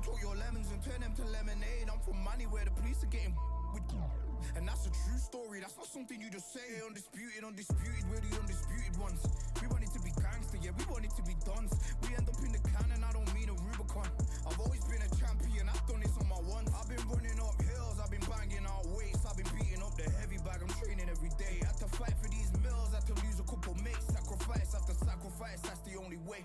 took your lemons and turned them to lemonade. I'm from money where the police are getting with. And that's a true story, that's not something you just say. Undisputed, we're the undisputed ones. We want it to be gangster, yeah, we want it to be dons. We end up in the can and I don't mean a Rubicon. I've always been a champion, I've done this on my ones. I've been running up hills, I've been banging out weights. I've been beating up the heavy bag, I'm training every day. Had to fight for these mills, had to lose a couple mates. Sacrifice after sacrifice, that's the only way.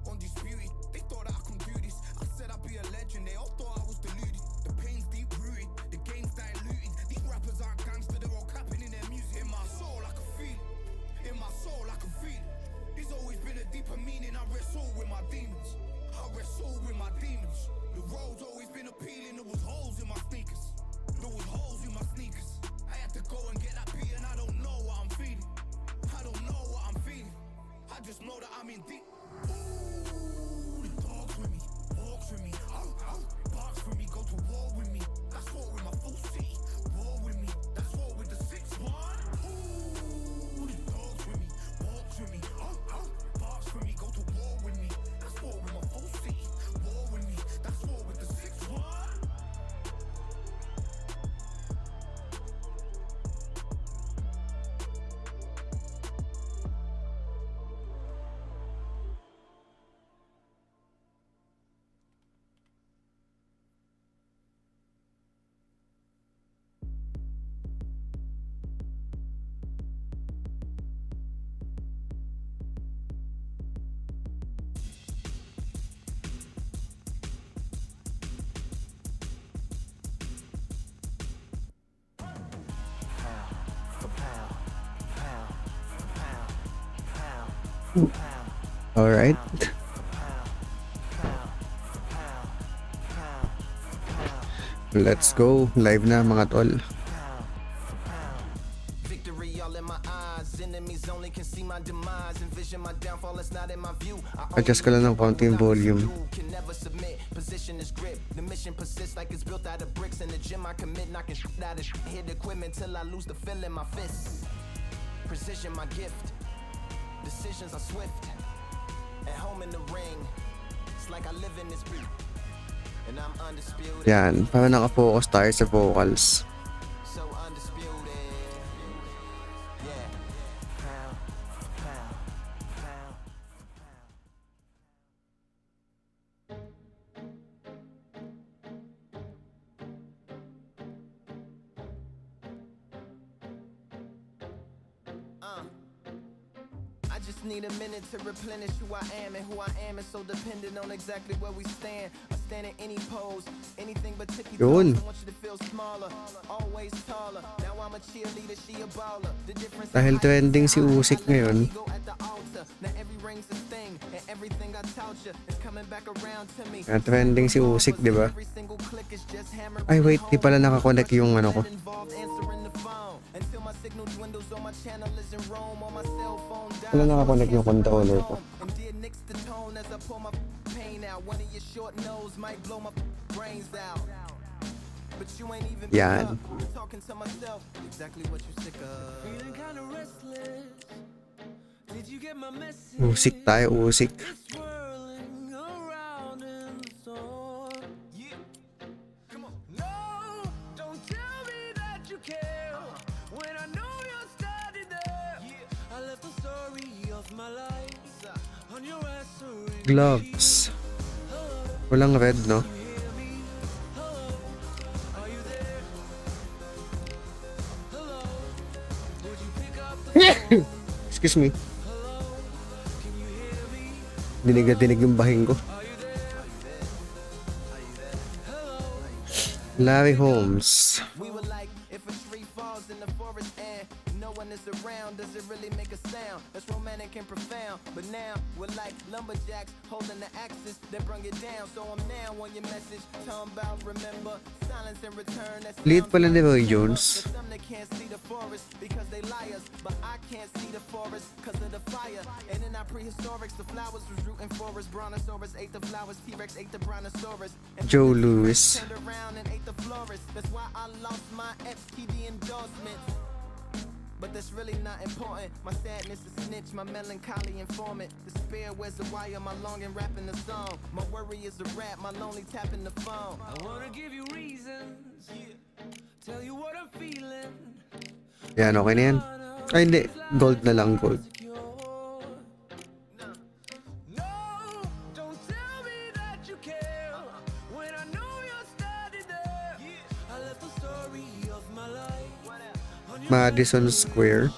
Undisputed, they thought that I could do this. I said I'd be a legend, they all thought I was deluded. The pain's deep rooted, the game's diluted. These rappers aren't gangster, they're all capping in their music. In my soul I can feel it, in my soul I can feel it. There's always been a deeper meaning, I wrestle with my demons. I wrestle with my demons. The road's always been appealing, there was holes in my sneakers. There was holes in my sneakers. I had to go and get that beat and I don't know what I'm feeling. I don't know what I'm feeling. I just know that I'm in deep. Ooh, the dogs with me, walks with me, barks with me, go to war with me. That's war with my full city, war with me. That's war with the 6-1. Ooh, the dogs with me, walks with me, barks with me, go to war with me. That's war with my full city, war with me. That's war with the 6-1. All right. Let's go. Live na mga tol. Adjust ko lang ng konti yung volume. Position is grip. The mission persists like it's built out of bricks. In the gym I commit, knocking shit out of hit equipment till I lose the feel in my fists. Precision my gift. Decisions are swift. At home in the ring. It's like I live in this beat. And I'm undisputed. Yan, para nakafocus tayo sa vocals. So undisputed. Yeah. Pound, pound, pound. I just need a minute to replenish who I am, and who I am is so dependent on exactly where we stand. I stand in any pose, anything but tippy toes. I want you to feel smaller, always taller. Now I'm a cheerleader, she a baller. The difference Dahil trending si Usyk ngayon. Kaya trending si Usyk, di ba? Ay wait, di pala nakakonect yung ano ko. Wala nakakonect yung controller ko. Yan. Usyk tayo, Usyk. Gloves. Walang red, no? Excuse me. Dinig yung bahing ko. Larry Holmes. Around, does it really make a sound? That's romantic and profound. But now we're like lumberjacks holding the axes that bring it down. So I'm now on your message, talking about remember silence in return. Lead pala ni Roy Jones. Some that can't see the forest because they liars, but I can't see the forest because of the fire. And in our prehistorics, the flowers was rooting for us. Brontosaurus ate the flowers, T-Rex ate the brontosaurus. And Joe Louis. turned around and ate the florist. That's why I lost my FTD endorsement. but that's really not important. My sadness is snitch, my melancholy informant. Despair wears the wire, my longing rapping the song. My worry is the rap, my lonely tapping the phone. I wanna give you reasons, tell you what I'm feeling. Yan, okay na yan. Ay, hindi. Gold na lang, gold. Madison Square,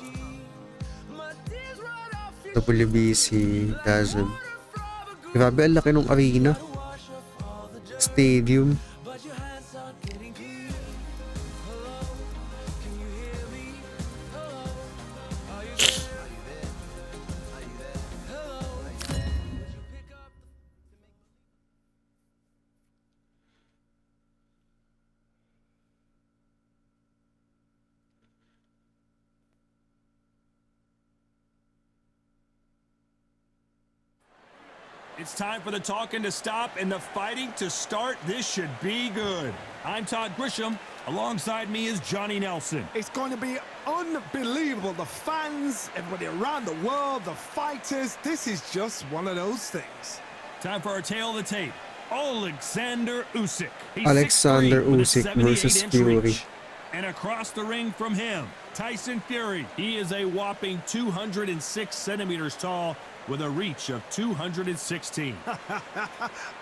WBC, Dazn. Grabe, ang laki ng arena. Stadium. It's time for the talking to stop and the fighting to start. This should be good. I'm Todd Grisham. Alongside me is Johnny Nelson. It's going to be unbelievable. The fans, everybody around the world, the fighters. This is just one of those things. Time for our tale of the tape. Alexander Usyk. He's Alexander 6'3" with a Usyk 78 versus inch Fury. reach. And across the ring from him, Tyson Fury. He is a whopping 206 centimeters tall with a reach of 216.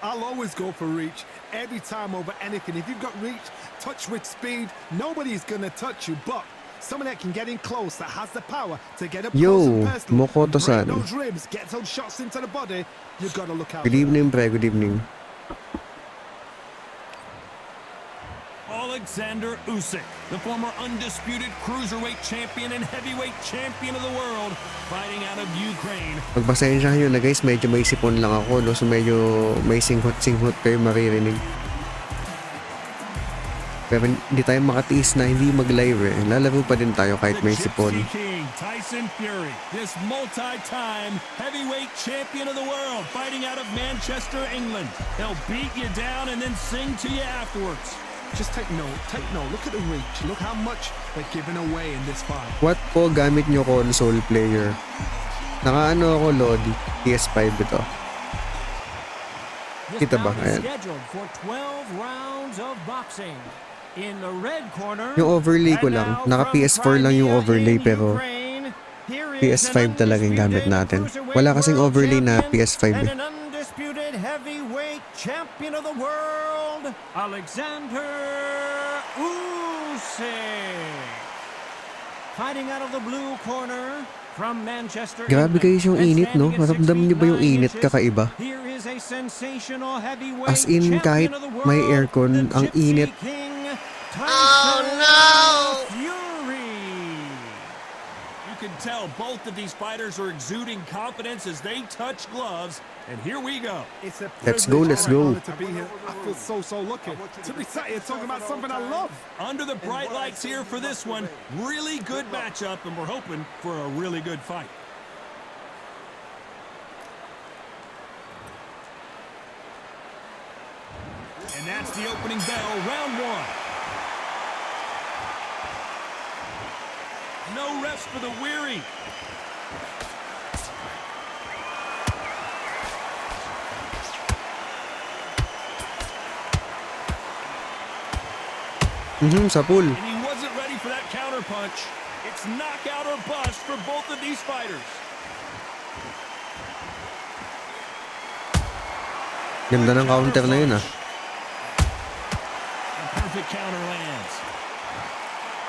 I'll always go for reach every time over anything. If you've got reach, touch with speed, nobody's going to touch you. But someone that can get in close, that has the power to get up close and personal, Mokoto-san. break those ribs, get those shots into the body, you've got to look out. Good evening, pre. Good evening. Alexander Usyk, the former undisputed cruiserweight champion and heavyweight champion of the world, fighting out of Ukraine. Pagpasensya nyo na guys, medyo may sipon lang ako, no? So medyo may singhot-singhot kayo maririnig. Pero hindi tayo makatiis na hindi mag-live eh. Lalaro pa din tayo kahit may sipon. The Gypsy King, Tyson Fury, this multi-time heavyweight champion of the world, fighting out of Manchester, England. He'll beat you down and then sing to you afterwards. Just take note, look at the reach, look how much they're giving away in this fight. What po gamit nyo console player? Nakaano ako Lodi, PS5 ito. Kita ba? Ayan. Yung overlay ko lang, naka PS4 lang yung overlay pero PS5 talaga yung gamit natin. Wala kasing overlay na PS5 eh. Undisputed heavyweight champion of the world, Alexander Usyk. Fighting out of the blue corner from Manchester. Grabe guys yung init, no? Maramdam niyo ba yung init kakaiba? Here is a sensational heavyweight As in kahit may aircon, ang init. Oh no! Fury. You can tell both of these fighters are exuding confidence as they touch gloves. And here we go. It's a Let's go, let's go. to be here. I feel so lucky to be sat here talking about something I love. Under the bright lights here for this one. Really good matchup, and we're hoping for a really good fight. And that's the opening bell, round one. No rest for the weary. Sa pool. And he wasn't ready for that counter punch. It's knockout or bust for both of these fighters. Ganda ng counter na yun ah. A perfect counter lands.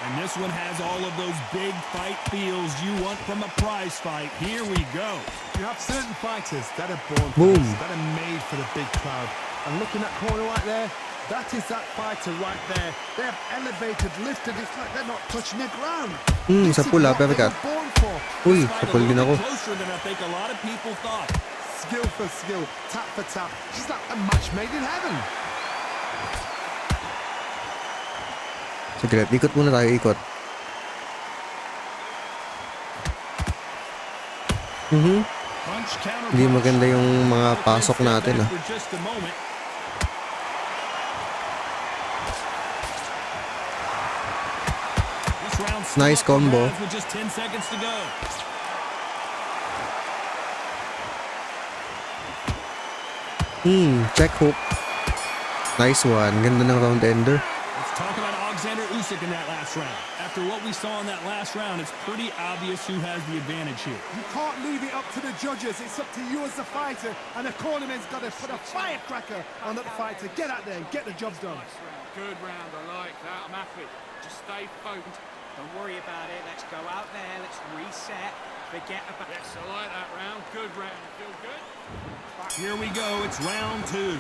And this one has all of those big fight feels you want from a prize fight. Here we go. You have certain fighters that are born for Boom. this, that are made for the big crowd. And look in that corner right there, that is that fighter right there. They have elevated, lifted, it's like they're not touching the ground. Sa pool ah, pero ka. Uy, sa pool din ako. Closer than I think a lot of people thought. Skill for skill, tap for tap. She's like a match made in heaven. Sige, ikot muna tayo, ikot. Punch, counter Hindi punch. maganda yung mga pasok natin ah. For just a moment. This round still Nice up for combo. grabs with just 10 seconds to go. Check hook. Nice one. Ganda ng round ender. Let's talk about Alexander Usyk in that last round. After what we saw in that last round, it's pretty obvious who has the advantage here. You can't leave it up to the judges. It's up to you as the fighter, and the cornerman's got to put a firecracker on that fighter. Get out there and get the job done. Good round, I like that. I'm happy. Just stay focused. Don't worry about it. Let's go out there. Let's reset. Forget about. Yes, I like that round. Good round. Feel good? Here we go. It's round 2.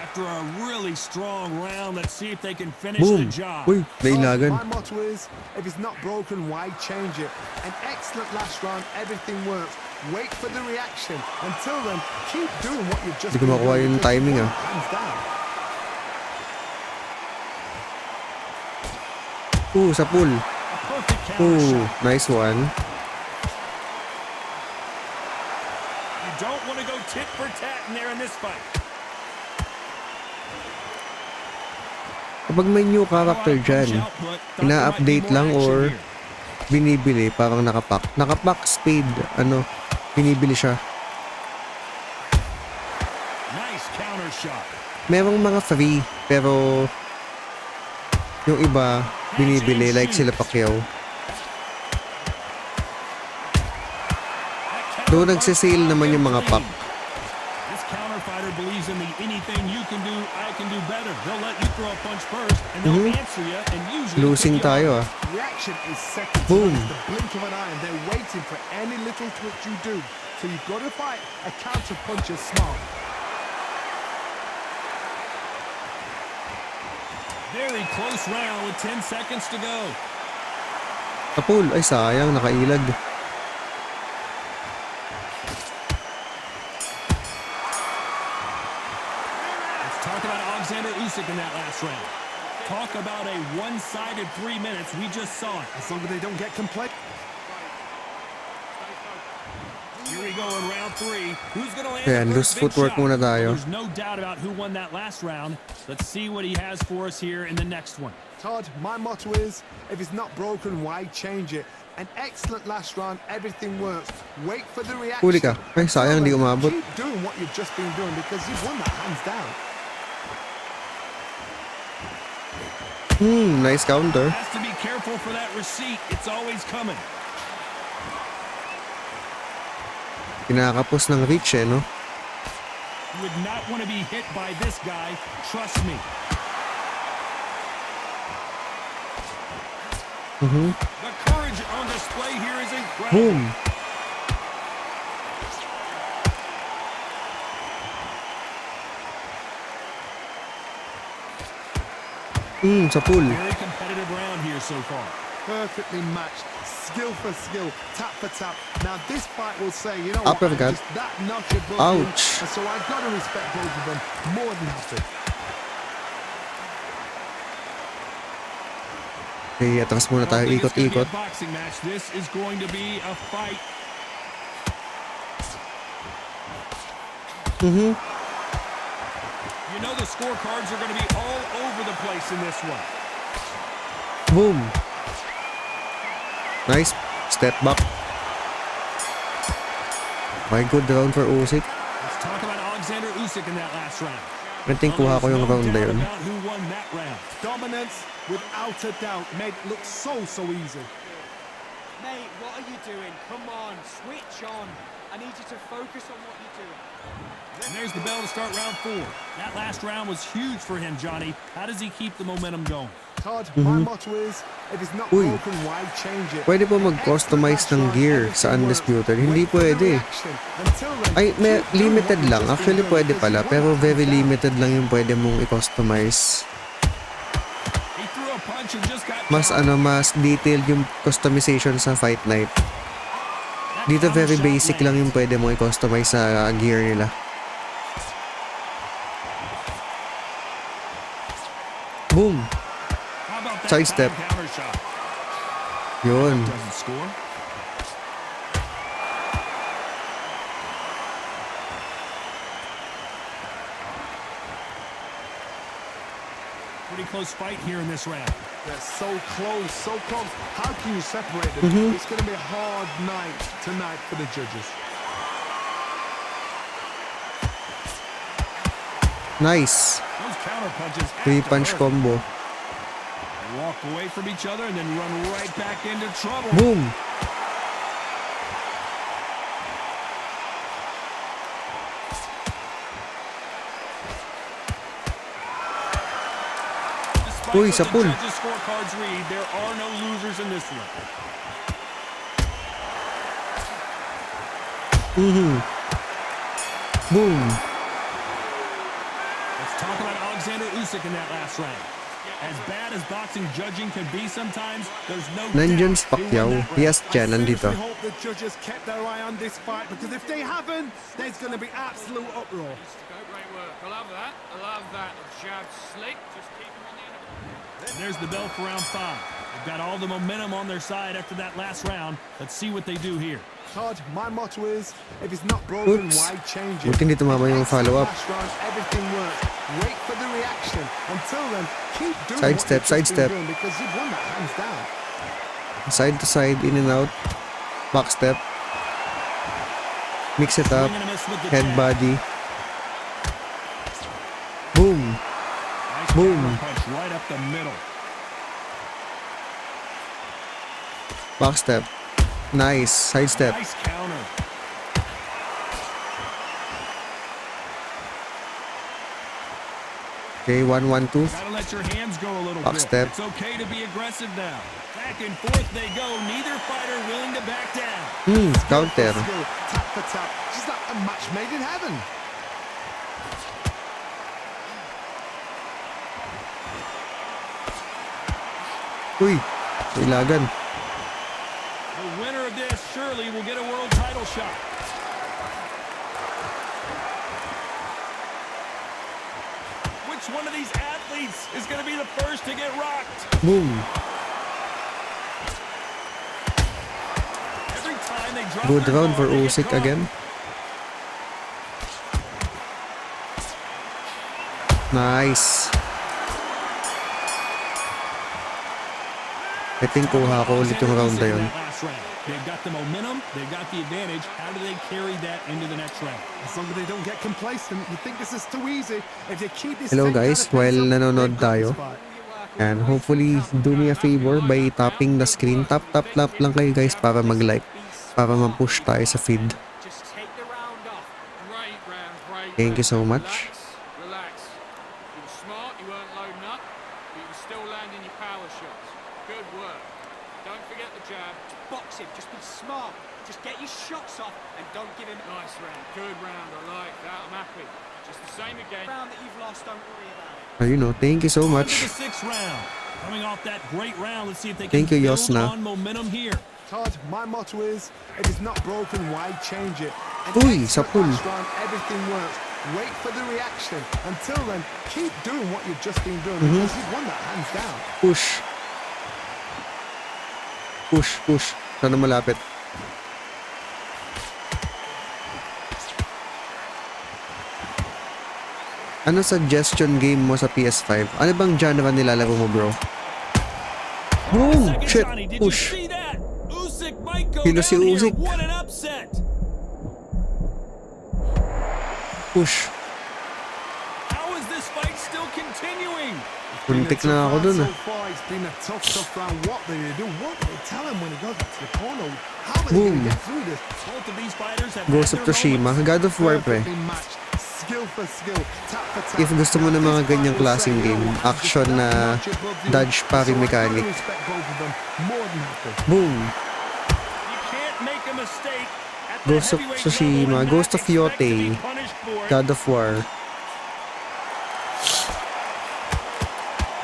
After a really strong round, let's see if they can finish Boom. the job. Uy, nailagan. My motto is, if it's not broken, why change it? An excellent last round. Everything works. Wait for the reaction. Until then, keep doing what you've just Hindi ko been makuha doing yung because timing, you're ah. hands down. Sa pool. A perfect counter shot. Nice one. You don't want to go tit for tat in there in this fight. Kapag may new character dyan, ina-update lang or binibili, parang nakapack. Nakapack speed, binibili siya. Nice counter shot. Merong mga free, pero yung iba, binibili, like sila Pacquiao. Doon nagsisale naman yung mga pack. This counter fighter believes in the anything you can do, I can do better. They'll let you throw a punch first, and they'll answer you, and usually Losing pick you tayo, up. ah. Reaction is second. Boom. It's the blink of an eye, and they're waiting for any little twitch you do. So you've got to fight a counter puncher smart. Very close round with 10 seconds to go. Sa pool, ay sayang, nakailag. Let's talk about Alexander Usyk in that last round. Talk about a one-sided 3 minutes. We just saw it. As long as they don't get complacent. Here we go in round 3. Who's going to land Ayan, the loose first big footwork shot? muna Well, tayo. there's no doubt about who won that last round. Let's see what he has for us here in the next one. Todd, my motto is, if it's not broken, why change it? An excellent last round, everything works. Wait for the reaction. Huli ka. Ay, sayang, hindi umabot. Keep doing what you've just been doing because you've won that hands down. Nice counter. Has to be careful for that receipt. It's always coming. Kinakapos ng reach, no? You would not want to be hit by this guy. Trust me. The courage on display here is incredible. Boom. Sa pool. Very competitive round here so far. Perfectly matched, skill for skill, tap for tap. Now this fight will say, you know what, Uppercut. just that notch above you. Ouch. And so I gotta respect both of them more than happy. Okay, atras muna tayo, I don't think it's ikot-ikot. gonna be a boxing match. This is going to be a fight. You know the scorecards are going to be all over the place in this one. Boom. Nice. Step back. My good round for Usyk. Let's talk about Alexander Usyk in that last round. I think kuha ko yung There's no round na doubt yun. about who won that round. Dominance, without a doubt, made it look so easy. Mate, what are you doing? Come on, switch on. I need you to focus on what you're doing. And there's the bell to start round 4. That last round was huge for him, Johnny. How does he keep the momentum going? Todd, my motto is, if it's not Uy. broken, why change it? Pwede po mag-customize ng gear sa Undisputed. Hindi pwede. Ay, may limited lang. Actually, pwede pala. Pero very limited lang yung pwede mong i-customize. He threw a punch and just got Mas mas detailed yung customization sa Fight Night. Dito very basic lang yung pwede mong i-customize sa gear nila. Boom! How about that Side step. counter shot? Yun. Doesn't score. Pretty close fight here in this round. They're so close, so close. How can you separate them? It's going to be a hard night tonight for the judges. Nice. Those counter punches. 3-punch combo. They walk away from each other and then run right back into trouble. Boom. Despite Uy, what sapul. the judges' scorecards read, there are no losers in this one. Boom. Let's talk about Alexander Usyk in that last round. As bad as boxing judging can be sometimes, there's no Nandyan si doubt he won Pacquiao. that round. Yes, Chen, nandito. I hope the judges kept their eye on this fight, because if they haven't, there's going to be absolute uproar. Great work. I love that. I love that. The jab slick. Just keep him on the end of And there's the bell for round 5. They've got all the momentum on their side after that last round. Let's see what they do here. Todd, my motto is, if it's not broken, Oops. why change it? Buti hindi tumama yung follow-up. Last round, everything works. Wait for the reaction. Until then, keep doing Sidestep, what you've just been sidestep. doing, because you've won that hands down. Side to side, in and out. Back step. Mix it up. Swing and a miss with the Head jab. body. Boom. Nice Boom. counter punch right up the middle. Back step. Nice. Side step. Nice counter. Okay, 1-1-2. Gotta let your hands go a little Back bit. step. It's okay to be aggressive now. Back and forth they go. Neither fighter willing to back down. Counter. Skill, tap for tap. Just like a match made in heaven. Uy. Ilagan. The winner of this surely will get a world title shot. Which one of these athletes is going to be the first to get rocked? Boom. Every time they drop Good their round for guard, they get Usyk caught. again. Nice. I think kuha ko ulit yung round na yun. They've got the momentum, they've got the advantage. How do they carry that into the next round? As long as they don't get complacent, you think this is too easy. If they keep this Hello same kind guys, of pace while up, nanonood they've got this tayo. fight. And hopefully, do me a favor by tapping the screen. Tap lang kayo guys para mag-like. Para ma-push tayo sa feed. Just take the round off. Great round, great Thank you so round. much. Relax. You were smart, you weren't loading up, but you were still landing your power shots. Good work. Don't forget the jab. Boxing, just be smart. Just get your shots off and don't give him Nice round, good round, I like that, I'm happy. Just the same again. round that you've lost, don't worry about it. Ayun o, thank you so On to much. the 6th round. Coming off that great round, let's see if they can Thank you, build Yosna. on momentum here. Todd, my motto is, if it's not broken, why change it? And Uy, excellent sapul. last round, everything works. Wait for the reaction. Until then, keep doing what you've just been doing, because you've won that hands down. Push. Push. Sana malapit. Ano suggestion game mo sa PS5? Ano bang genre nilalaro mo, bro? Boom! Second, Shit! Johnny, did Push! you see that? Usyk might go Hilo down si here. Usyk. What an upset. Push! How is this fight still continuing? Puntik na ako dun So ah. far, it's been a tough round. What do they do? What do they tell him when he goes back to the corner? How are they Boom. going to get through this? Both of these fighters have Ghost had of their Tsushima. moments. God of War pre. Perfectly matched. Skill for skill. Tap for tap. If gusto mo ng mga This ganyang fight will klaseng say, game, "Yo, action just na that much above you." dodge parry So I've got to mechanic. respect both of them. More than happy. Boom! You can't make a mistake at the Ghost of heavyweight Tsushima, level and Ghost not of expect to be Yote, punished for it. God of War.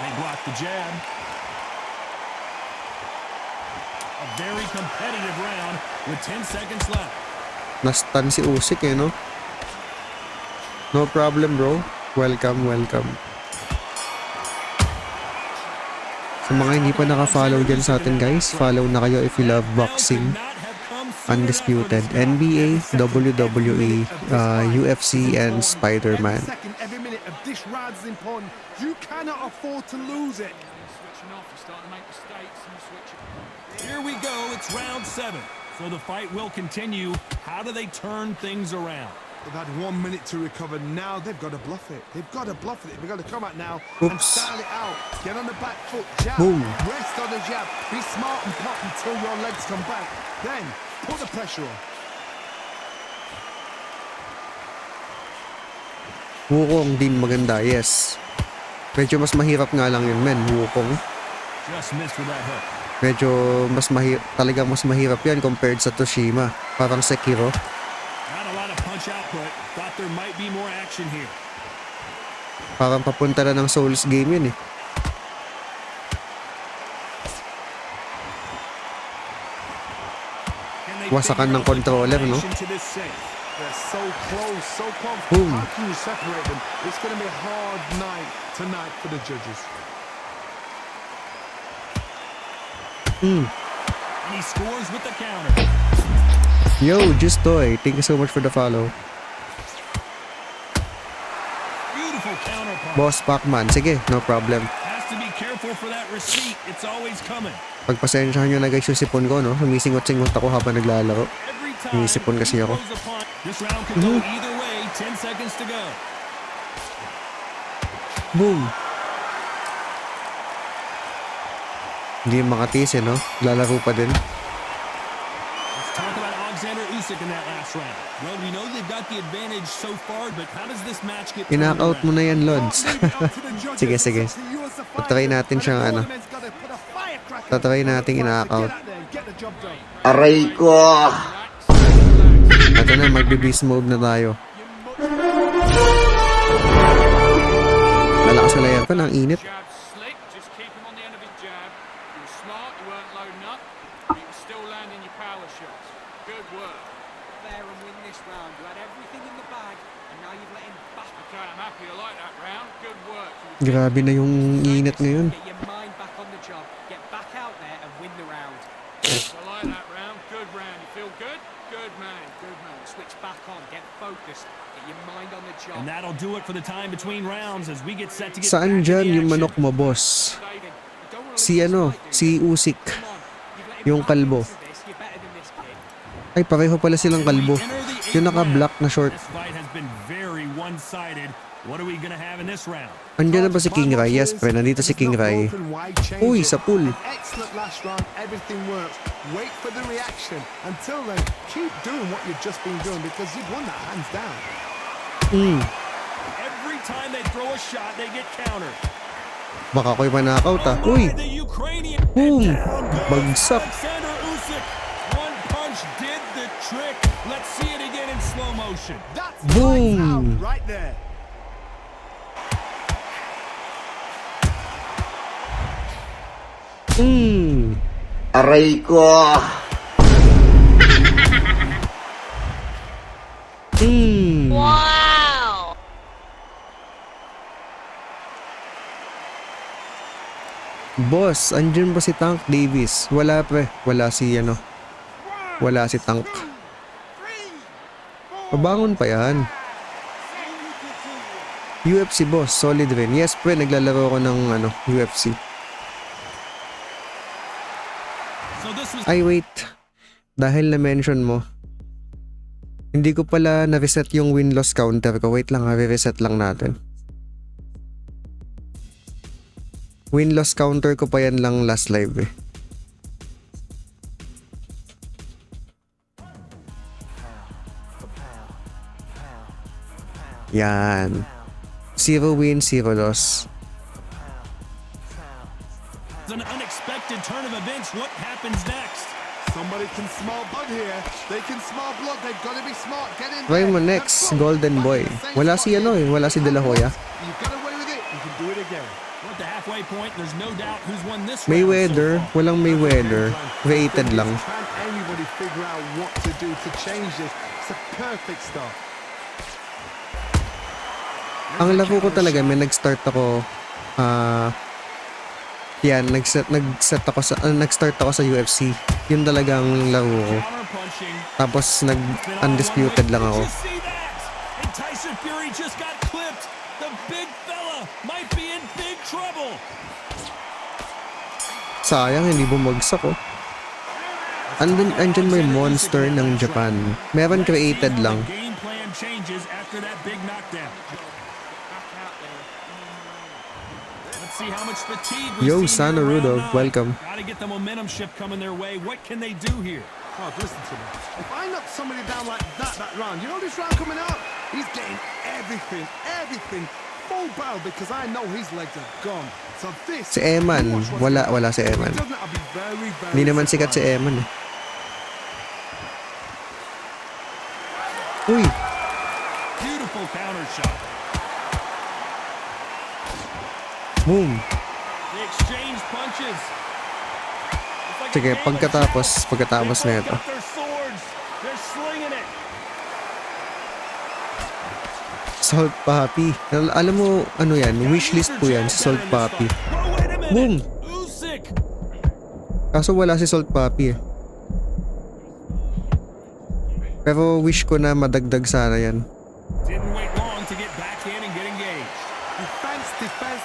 They block the jab. A very competitive round with 10 seconds left. Nastan si Usyk eh, no? No problem, bro. Welcome. Sa mga hindi pa naka-follow dyan sa atin, guys, follow na kayo if you love boxing. Undisputed, NBA, WWE, UFC, and Spider-Man. If this round is important, you cannot afford to lose it. Switching off, you're starting to make mistakes and you switch it. Here we go. It's round 7. So the fight will continue. How do they turn things around? They've had 1 minute to recover. Now they've got to bluff it. They've got to bluff it. They've got to come out now and Oops. style it out. Get on the back foot, jab, Boom. rest on the jab. Be smart and pop until your legs come back. Then put the pressure on. Wukong din maganda, yes. Medyo mas mahirap nga lang yun, men. Wukong. Just missed with that hook. Medyo talagang mas mahirap yan compared sa Toshima. Parang Sekiro. Not a lot of punch output. Thought there might be more action here. Parang papunta na ng Souls game yun eh. Can they Wasakan figure ng out the controller, no? combination to this save? They're so close, so confident. Boom. How can you separate them? It's going to be a hard night tonight for the judges. And he scores with the counter. Yo, Just Toy, thank you so much for the follow. Beautiful counter punch. Boss Pacman, sige, no problem. Has to be careful for that receipt. It's always coming. Pagpasensyahan nyo na guys yung sipon ko, no? Sumisingot-singot ako habang naglalaro. Every time Iisipon kasi he ako. throws a punch, this round could go either way. 10 seconds to go. Boom! Hindi yung makatiis eh, no? Lalaro pa din. Let's talk about Alexander Usyk in that last round. Well, we know they've got the advantage so far, but how does this match get turned Ina-out mo around? na yan, Lods. Sige, sige. Tatry natin siyang ano. Tatry natin ina-out. Aray ko! Ito na, magbe-beast mode na tayo. Malakas na layer ko, ang init. Jab slick, just keep him on the end of his jab. You were smart, you weren't loading up, but you were still landing your power shots. Good work. There and win this round. You had everything in the bag, and now you've let him back. Okay, I'm happy you like that round. Good work. Grabe na yung init ngayon. Get your mind back on the job. Get back out there and win the round. I like that round. Good round. You feel good? Good man. Good man. Switch back on. Get focused. Get your mind on the job. And that'll do it for the time between rounds as we get set to get Saan back to dyan the yung action. manok mo, boss? David, you don't wanna Si lose this ano, fight, do you? si Usyk. Come on. You've let him Yung back kalbo. into this. You're better than this, kid. Ay, pareho pala silang kalbo. Yung naka-black na short. This fight has been very one-sided. What are we gonna have in this round? Andiyan na ba si King Rai? Yes, pre. Nandito si King Rai. Uy, sa pool. Excellent last round. Everything works. Wait for the reaction. Until then, keep doing what you've just been doing because you've won that hands down. Every time they throw a shot, they get countered. Baka ako'y manakaut ah. Uy! The Ukrainian Boom! and down goes Bagsak. Alexander Usyk. One punch did the trick. Let's see it again in slow motion. That's Boom. lights out right there. Aray ko! Wow! Boss, andyan ba si Tank Davis? Wala pre. Wala si ano. Wala si Tank. Pabangon pa yan. UFC boss, solid rin. Yes pre, naglalaro ako ng ano, UFC. So this was Ay wait. Dahil na-mention mo, hindi ko pala na-reset yung win-loss counter ko. Wait lang ha, re-reset lang natin. Win-loss counter ko pa yan lang last live eh. Yan. 0 win, 0 loss. an unexpected turn of events. What happens next? Somebody can smell blood here. They can smell blood. They've got to be smart. Get in Try there. mo next, Golden Boy. Wala si ano eh, wala si De La Hoya. You've got away with it. You can do it again. We're at the halfway point. There's no doubt who's won this Mayweather, round so far. walang Mayweather. Rated lang. Can anybody figure out what to do to change this? It's a perfect start. Ang laro ko talaga, may nag-start ako nag-start ako sa UFC. Yun talagang laro ko. Counter-punching. Tapos nag-undisputed lang ako. Did you see that? And Tyson Fury just got clipped. The big Big fella might be in big trouble. Sayang, hindi bumagsak oh. Andyan may monster ng Japan. Meron created lang. Game plan changes after that big knockdown. Let's see how much fatigue we Yo, see Sano here Rudo, round 9. welcome. Gotta get the momentum shift coming their way. What can they do here? Oh, listen to me. If I knock somebody down like that round, you know this round coming up? He's getting everything, full barrel because I know his legs are gone. So this... Si Eman, wala si Eman. Hindi naman sikat si Eman eh. Uy! Beautiful counter shot. Boom! They exchange punches. It's like Sige, a game of pagkatapos chess. na They ito. both got their swords. They're slinging it. Salt Papi. Alam mo, ano yan? Wishlist ko yan, si Salt Papi. Whoa, wait a minute. Boom! Usyk. Kaso wala si Salt Papi eh. Pero wish ko na madagdag sana yan. Didn't wait long to get back in and get engaged.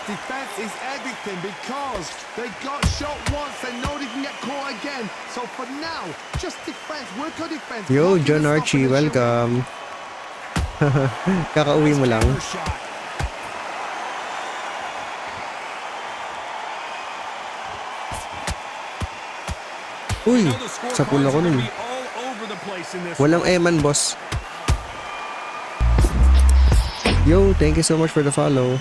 Defense is everything because they got shot once, they know they can get caught again. So for now, just defense, work on defense. Yo, Blocking John the stop Archie, and the welcome. Kakauwi mo lang. Counter shot. Uy, You know the sa pool scorecards ako are gonna nun. be all over the place in this Walang one. Eman, boss. Yo, thank you so much for the follow.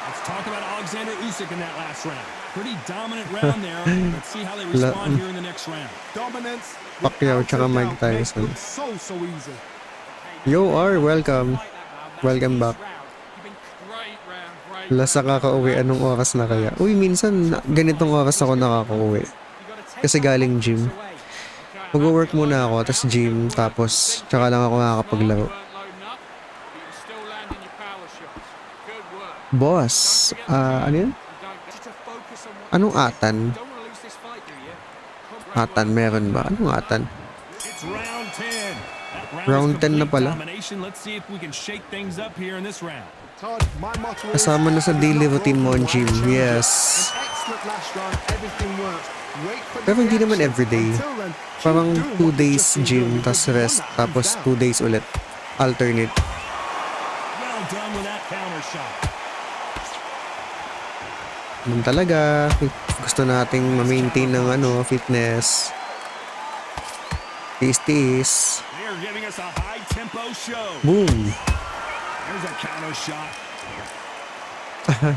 Let's talk about Alexander Usyk in that last round. Pretty dominant round there. Let's see how they respond here in the next round. dominance. Pacquiao tsaka Mike Tyson. So easy. Yo, R, welcome. Welcome back. Great round, great. Last na kakauwi, anong oras na kaya? Uy, minsan ganitong oras ako nakakauwi. Kasi galing gym. Mag-work muna ako, tapos gym, tapos tsaka lang ako makakapaglaro. Weren't loading up, but you still landing your power shots. Good work. Boss, ano yun? And don't get to focus on what Anong atan? don't want to lose this fight, do you? Atan, meron ba? Anong atan? It's round 10. That Round was 10 na complete pala. domination. Let's see if we can shake things up here in this round. Todd, my motto is, Kasama na sa if daily you're not routine mo broken, on gym, why change it? yes. An excellent last round, everything works. Wait for the Pero hindi naman reaction. everyday. Until then, keep Parang doing 2 what you've days just been gym, doing tas because you rest, won that tapos hands 2 down. days ulit. Alternate. Well done with that counter shot. Ganun talaga. Gusto nating ma-maintain ng fitness. Tiis-tiis. They're giving us a high-tempo show. Boom! There's a counter shot.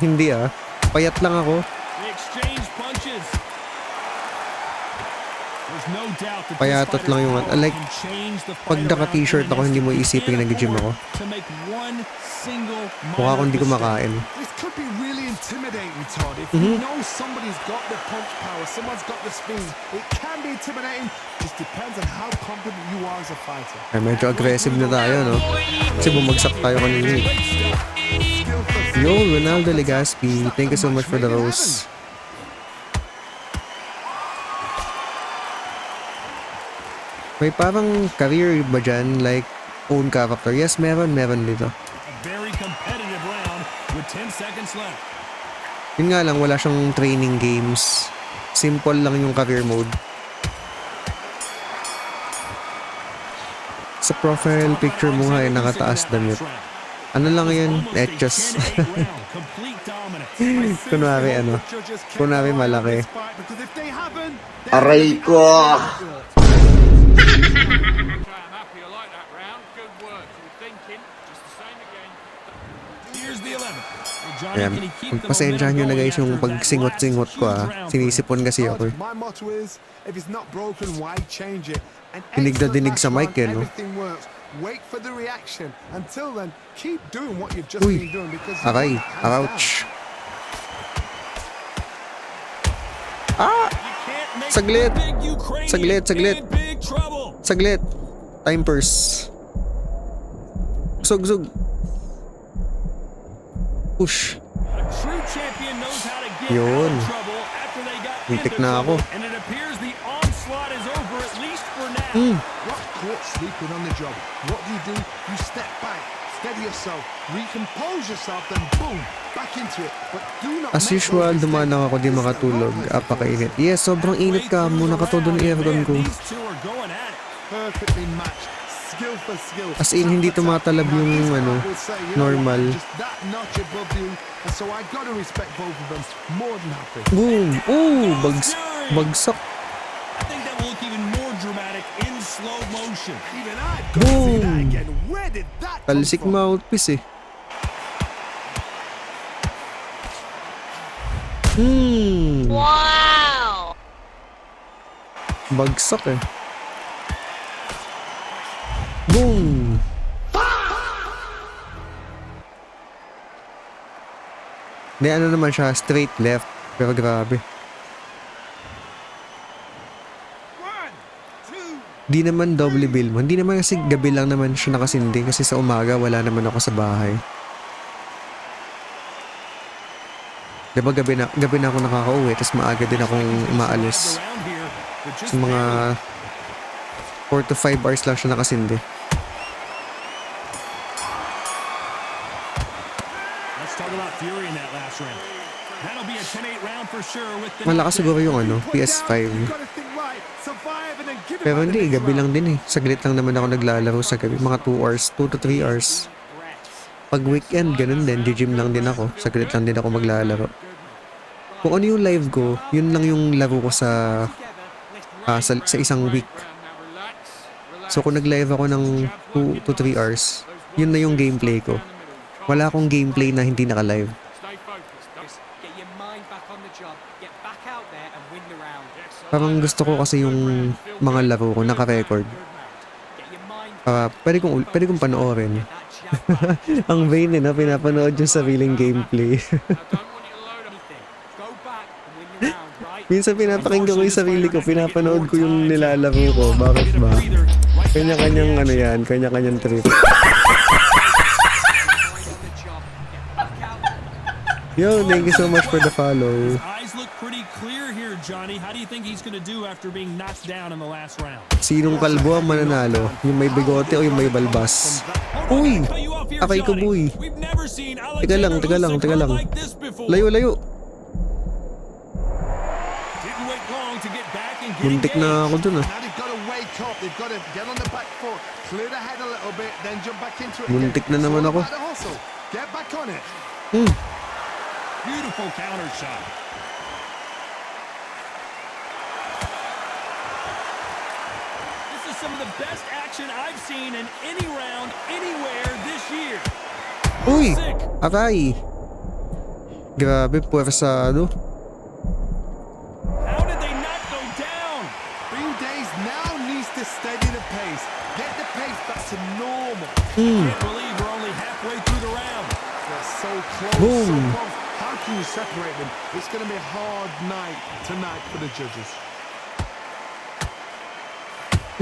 Hindi Payat lang ako. They exchange punches. There's no doubt that Payatot this lang yung fighter's like, power can change the pag fight naka-t-shirt around ako, hindi mo and isipin na nag-gym ako. to make one single Mukha akong hindi minor kumakain. This could be really intimidating, Todd. If you know somebody's got the punch power, someone's got the speed, it can be intimidating. Just depends on how confident you are as a fighter. Ay, medyo aggressive na tayo, no? Kasi bumagsak tayo kanina eh. Skill for Yo, Ronaldo Legaspi. Thank you so much for the rose. May parang career ba dyan? Like, own character? Yes, meron dito. A very competitive round with 10 seconds left. Yun nga lang, wala siyang training games. Simple lang yung career mode. Sa profile picture mo nga nakataas damit. Ano lang yun? Etchos. Kunwari kunwari malaki. Aray ko! Okay, I'm happy. I like that round. Good work. You were thinking. Just the same again. Here's the 11th. Well, Johnny, Ayan. can he keep the Pagpasensyahan nyo na momentum guys going yung after that pagsingot-singot last ko huge round for him? Sinisipon kasi ako eh. My motto is, if it's not broken, why change it? An Dinig na excellent dinig sa last mic round, eh, no? everything works. Wait for the reaction. Until then, keep doing what you've just Uy, been doing because you aray, won that hands ouch. You can't make Saglit. the big Ukrainian Saglit. in big trouble. Saglit. Time purse. Zug. Push. A true champion knows how to get Yun. out of trouble after they got Muntik into na trouble, ako. and it appears the onslaught is over at least for now. What caught sleeping on the job. What do? You step back, steady yourself, recompose yourself, then boom, back into it. But do not As usual, dumaan lang ako di makatulog. Apakainit. Yes, sobrang init ka mo. Nakatodo ng aircon ko. These two are going at it. Perfectly matched. Skill for skill. As in, hindi tumatalab yung normal. Just that notch above you. And so I gotta respect both of them. More than happy. Boom! Oh! Bagsak. I think that will look even more dramatic in slow motion. Even I've got to see that Boom! again. Where did that come Talsik from? mouthpiece eh. Wow! Bagsak eh. Boom! Hindi, ano naman siya, straight left. Pero grabe. Di naman double bill mo. Hindi naman kasi gabi lang naman siya nakasindi. Kasi sa umaga wala naman ako sa bahay. Diba gabi na ako nakaka-uwi. Tapos maaga din akong umaalis. Sa mga 4 to 5 hours lang siya nakasindi. Let's talk about Fury in that last round. That'll be a 10-8 round for sure with the Malakas siguro yung PS5. Pero hindi, gabi lang din eh. Saglit lang naman ako naglalaro sa gabi. Mga 2 hours, 2 to 3 hours. Pag weekend, ganun din. Di-gym lang din ako. Saglit lang din ako maglalaro. Kung ano yung live ko, yun lang yung laro ko sa isang week. So kung nag-live ako ng 2 to 3 hours, yun na yung gameplay ko. Wala akong gameplay na hindi naka-live. Stay focused. Get your mind back on the job. Get back out there and win the round. Parang gusto ko kasi yung mga laro ko naka-record. Get your mind Pwede kong panoorin. Ang vain eh na pinapanood yung sariling gameplay. go back and win the round, right? Minsan pinapakinggan ko yung sarili ko, pinapanood ko yung nilalaro ko. Bakit ba? Kanya-kanyang ano yan, kanya-kanyang trip. Yo, thank you so much for the follow. eyes look pretty clear here, Johnny. How do you think he's going to do after being knocked down in the last round? Sinong kalbo ang mananalo? Yung may bigote o yung may balbas? Uy! Akay ko, boy. We've never seen Teka lang. like this before. Layo. Didn't wait long to get back and get Muntik na ako dun ah. Now they've got to wake up. They've got to get on the back foot, clear the head a little bit, then jump back into it. Muntik na naman ako. It's all about the hustle. Get back on it. Beautiful counter shot. This is some of the best action I've seen in any round anywhere this year. Uy! Sick. Aray! Grabe, puwersado. How did they not go down? Green Days now needs to steady the pace. Get the pace back to normal. Can't believe we're only halfway through the round. They're so close, Boom. so close. How can you separate them? It's going to be a hard night tonight for the judges.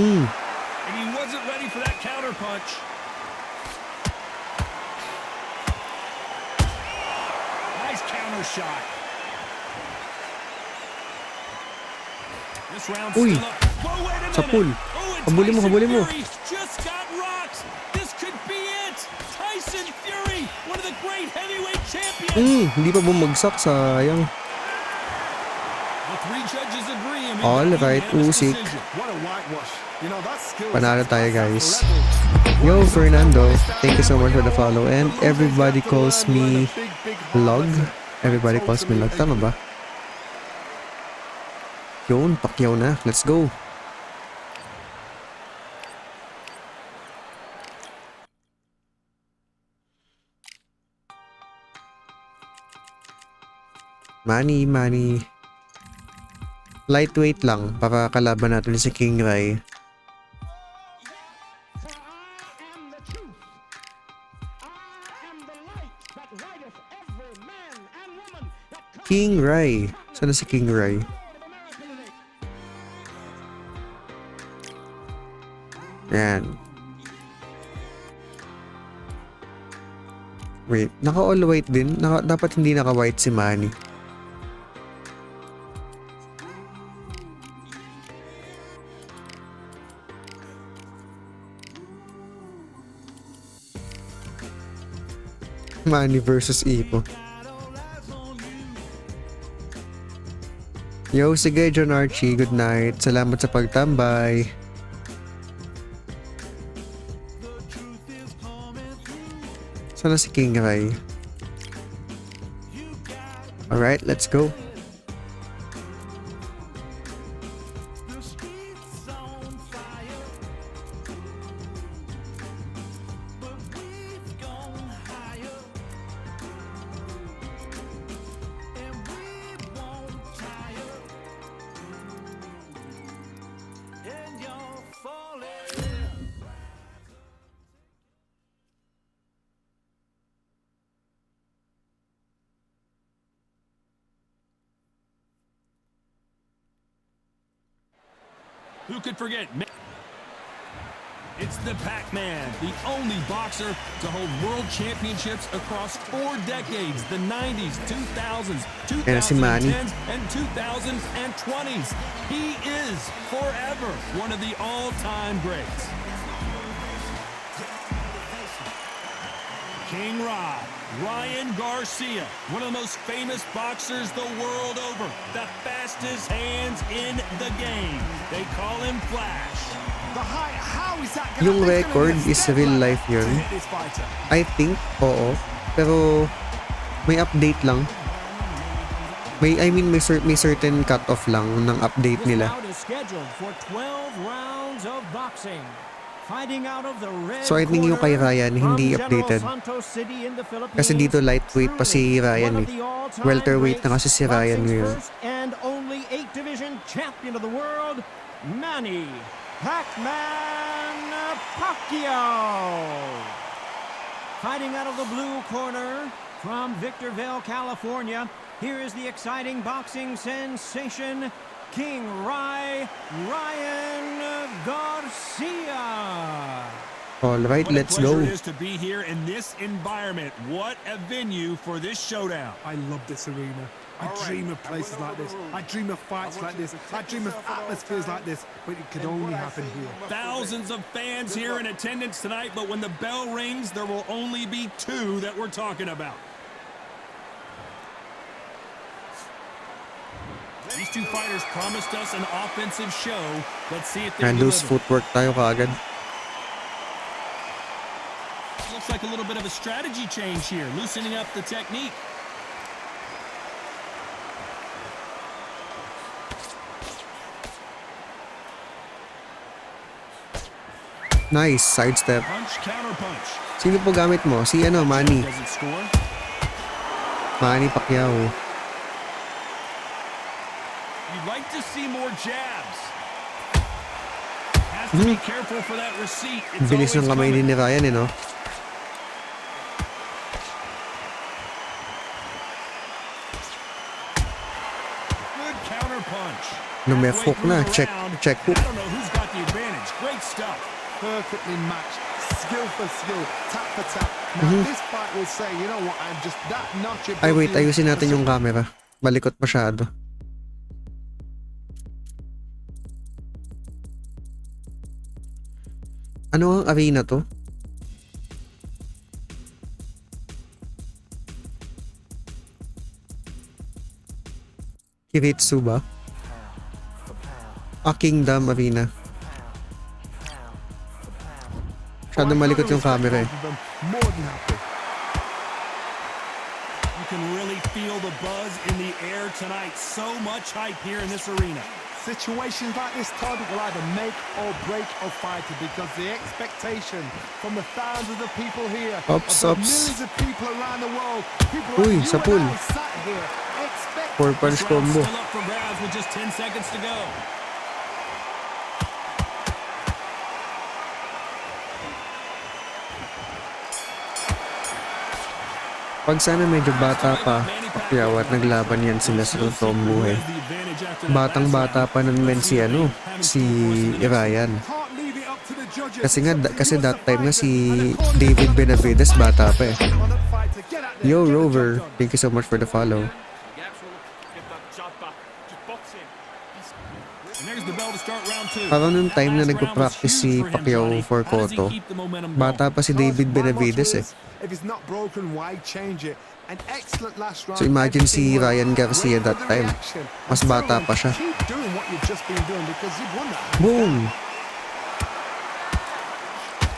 And he wasn't ready for that counter punch. Nice counter shot. This round's Uy, still up. Whoa, wait a minute. sa pool. Oh, and Habulin mo, Tyson habulin mo. Fury just got rocked. This could be it. Tyson Fury, one of the great heavyweight champions. Hindi pa bumagsak, sayang. The three judges agree. and we've All got a right, unanimous Usyk. decision. What a whitewash. You know, that skill. Panalo tayo, guys. Yo, Fernando, thank you so much for the follow. And everybody calls me Log. Everybody calls me Log. Tama ba? Yun, Pacquiao na. Let's go. Money. Lightweight lang para kalaban natin si King Rai. King Rai. Sana si King Rai? Yan. Wait, naka all white din? Dapat hindi naka white si Manny. Manny versus Ipo. Yo, sige John Archie, good night. Salamat sa pagtambay. Sana si King Rai. Alright, let's go. Who could forget? It's the Pac-Man, the only boxer to hold world championships across 4 decades, the 90s, 2000s, Kaya si Manny. 2010s, and 2020s. He is forever one of the all-time greats. King Ryan Garcia, one of the most famous boxers the world over, the fastest hands in the game. They call him Flash. Yung record is real life yun. I think, oo. Pero may update lang. May certain cut-off lang ng update nila. So I think yung kay Ryan hindi updated. Kasi dito lightweight pa si Ryan eh. Welterweight na kasi si Ryan ngayon. And only 8 division champion of the world, Manny Pac-Man Pacquiao. Fighting out of the blue corner from Victorville, California, here is the exciting boxing sensation, King Ryan Garcia. All right, let's go. What a pleasure it is to be here in this environment. What a venue for this showdown. I love this arena. I dream of places like this. I dream of fights like this. I dream of atmospheres like this, but it could only happen here. Thousands of fans here in attendance tonight, but when the bell rings, there will only be 2 that we're talking about. These 2 fighters promised us an offensive show. Let's see if they And lose deliver. footwork tayo kaagad. Looks like a little bit of a strategy change here, loosening up the technique. Nice, sidestep. Punch, counter punch. Sino po gamit mo? Si Manny. Does it score? Manny Pacquiao. You'd like to see more jabs. Has to be careful for that receipt. It's Bilis ng always kamay coming. din ni Ryan eh, no? Good counter punch. Lumefok na. Halfway through the Check round, hook. I don't know who's got the advantage. Great stuff. Perfectly matched, skill for skill, tap for tap. Now this fight will say, you know what, I'm just that notch above Ay wait, you. ayusin natin yung camera. Balikot masyado. Ano ang arena to? Kiritsu ba? Kingdom Arena. Masyado malikot yung camera eh. More than happy. You can really feel the buzz in the air tonight. So much hype here in this arena. Situations like this, Todd, will either make or break a fighter because the expectation from the thousands of people here, Ups, of the ups. millions of people around the world, people Uy, like sa you pool. and I sat here, expect 4-punch This round's combo. still up for grabs with just 10 seconds to go. Pag sana medyo bata pa, Pacquiao at naglaban yan sila sa totoong buhay. Batang-bata pa nun men si Ryan. can't leave it up to the judges. Kasi that time na si David Benavides bata pa eh. Yo Rover, thank you so much for the follow. And there's the bell to start round Parang nung time na nagpa-practice si Pacquiao for Cotto, bata pa si David Benavides eh. If it's not broken, why change it? An excellent last round. So imagine si Everything Ryan worked. Garcia Wait for that the time. reaction. Mas bata pa siya. Keep doing what you've just been doing because you've won that. Boom!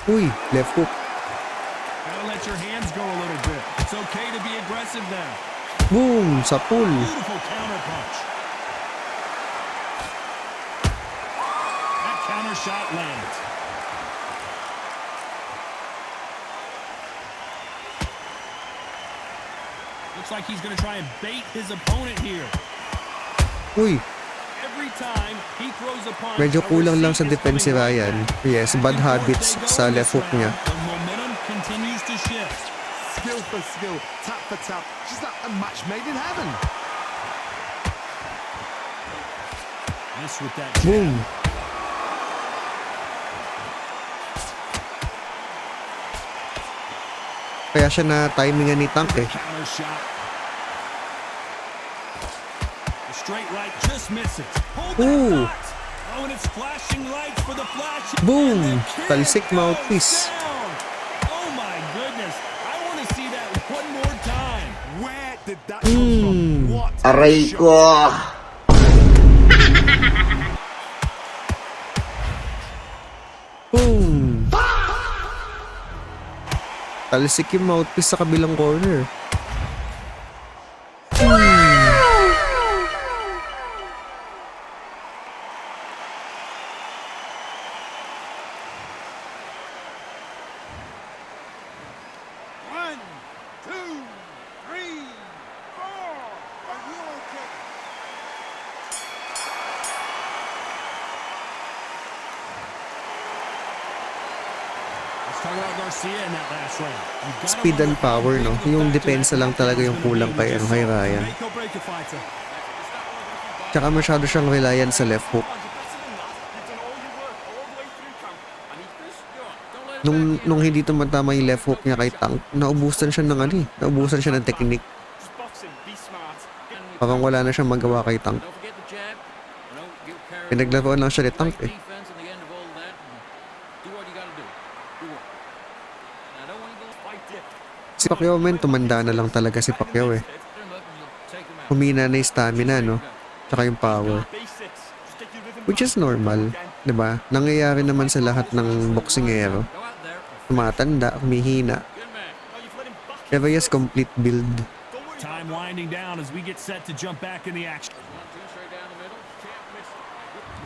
Uy, left hook. Gotta let your hands go a little bit. It's okay to be aggressive now. Boom! Sa pool. Beautiful counter punch. That counter shot lands. Looks like he's gonna try and bait his opponent here. Uy, Every time he throws a punch, medyo a kulang lang sa receipt is defense si coming right Ryan. back. Yes, bad If habits they go sa this left hook round, niya. The momentum continues to shift. Skill for skill, tap for tap. Just like a match made in heaven. Miss with that jab. Boom! Kaya siya na timingan ni Tank eh. Counter shot. The straight right just misses. Hold that Ooh. thought. Oh, and it's flashing lights for the flash. Boom! And the kick Talsik goes mouthpiece. down. Oh my goodness. I want to see that one more time. Where did that come from? What a Aray shot. ko. Boom! Talsik yung mouthpiece sa kabilang corner. One, two, three, four. Are you okay? Let's talk about Garcia in that last round. You've gotta Speed and wonder how power, big no? of a Yung factor depensa that lang talaga is yung gonna kulang be kay, with kay this Ryan. Make or break a fighter. Tsaka masyado siyang reliant sa left hook. Nung hindi tumatama yung left hook niya kay Tank, naubusan siya ng ano eh. Naubusan siya ng technique. Parang wala na siyang magawa kay Tank. Pinaglaruan lang siya ni Tank eh. Si Pacquiao men, tumanda na lang talaga si Pacquiao eh. Humina na yung stamina, no? Tsaka yung power. Which is normal, di ba? Nangyayari naman sa lahat ng boksingero. Tumatanda, humihina. Pero yes, complete build. Time winding down as we get set to jump back in the action.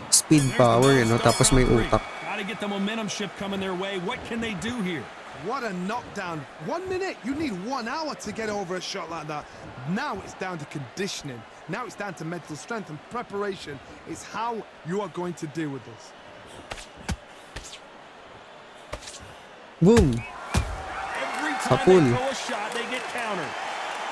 Speed, power, you know, tapos may utak. Gotta get the momentum shift coming their way. What can they do here? What a knockdown. 1 minute. You need 1 hour to get over a shot like that. Now it's down to conditioning. Now it's down to mental strength and preparation. It's how you are going to deal with this. Boom! Every time Kapul. they throw a shot, they get countered.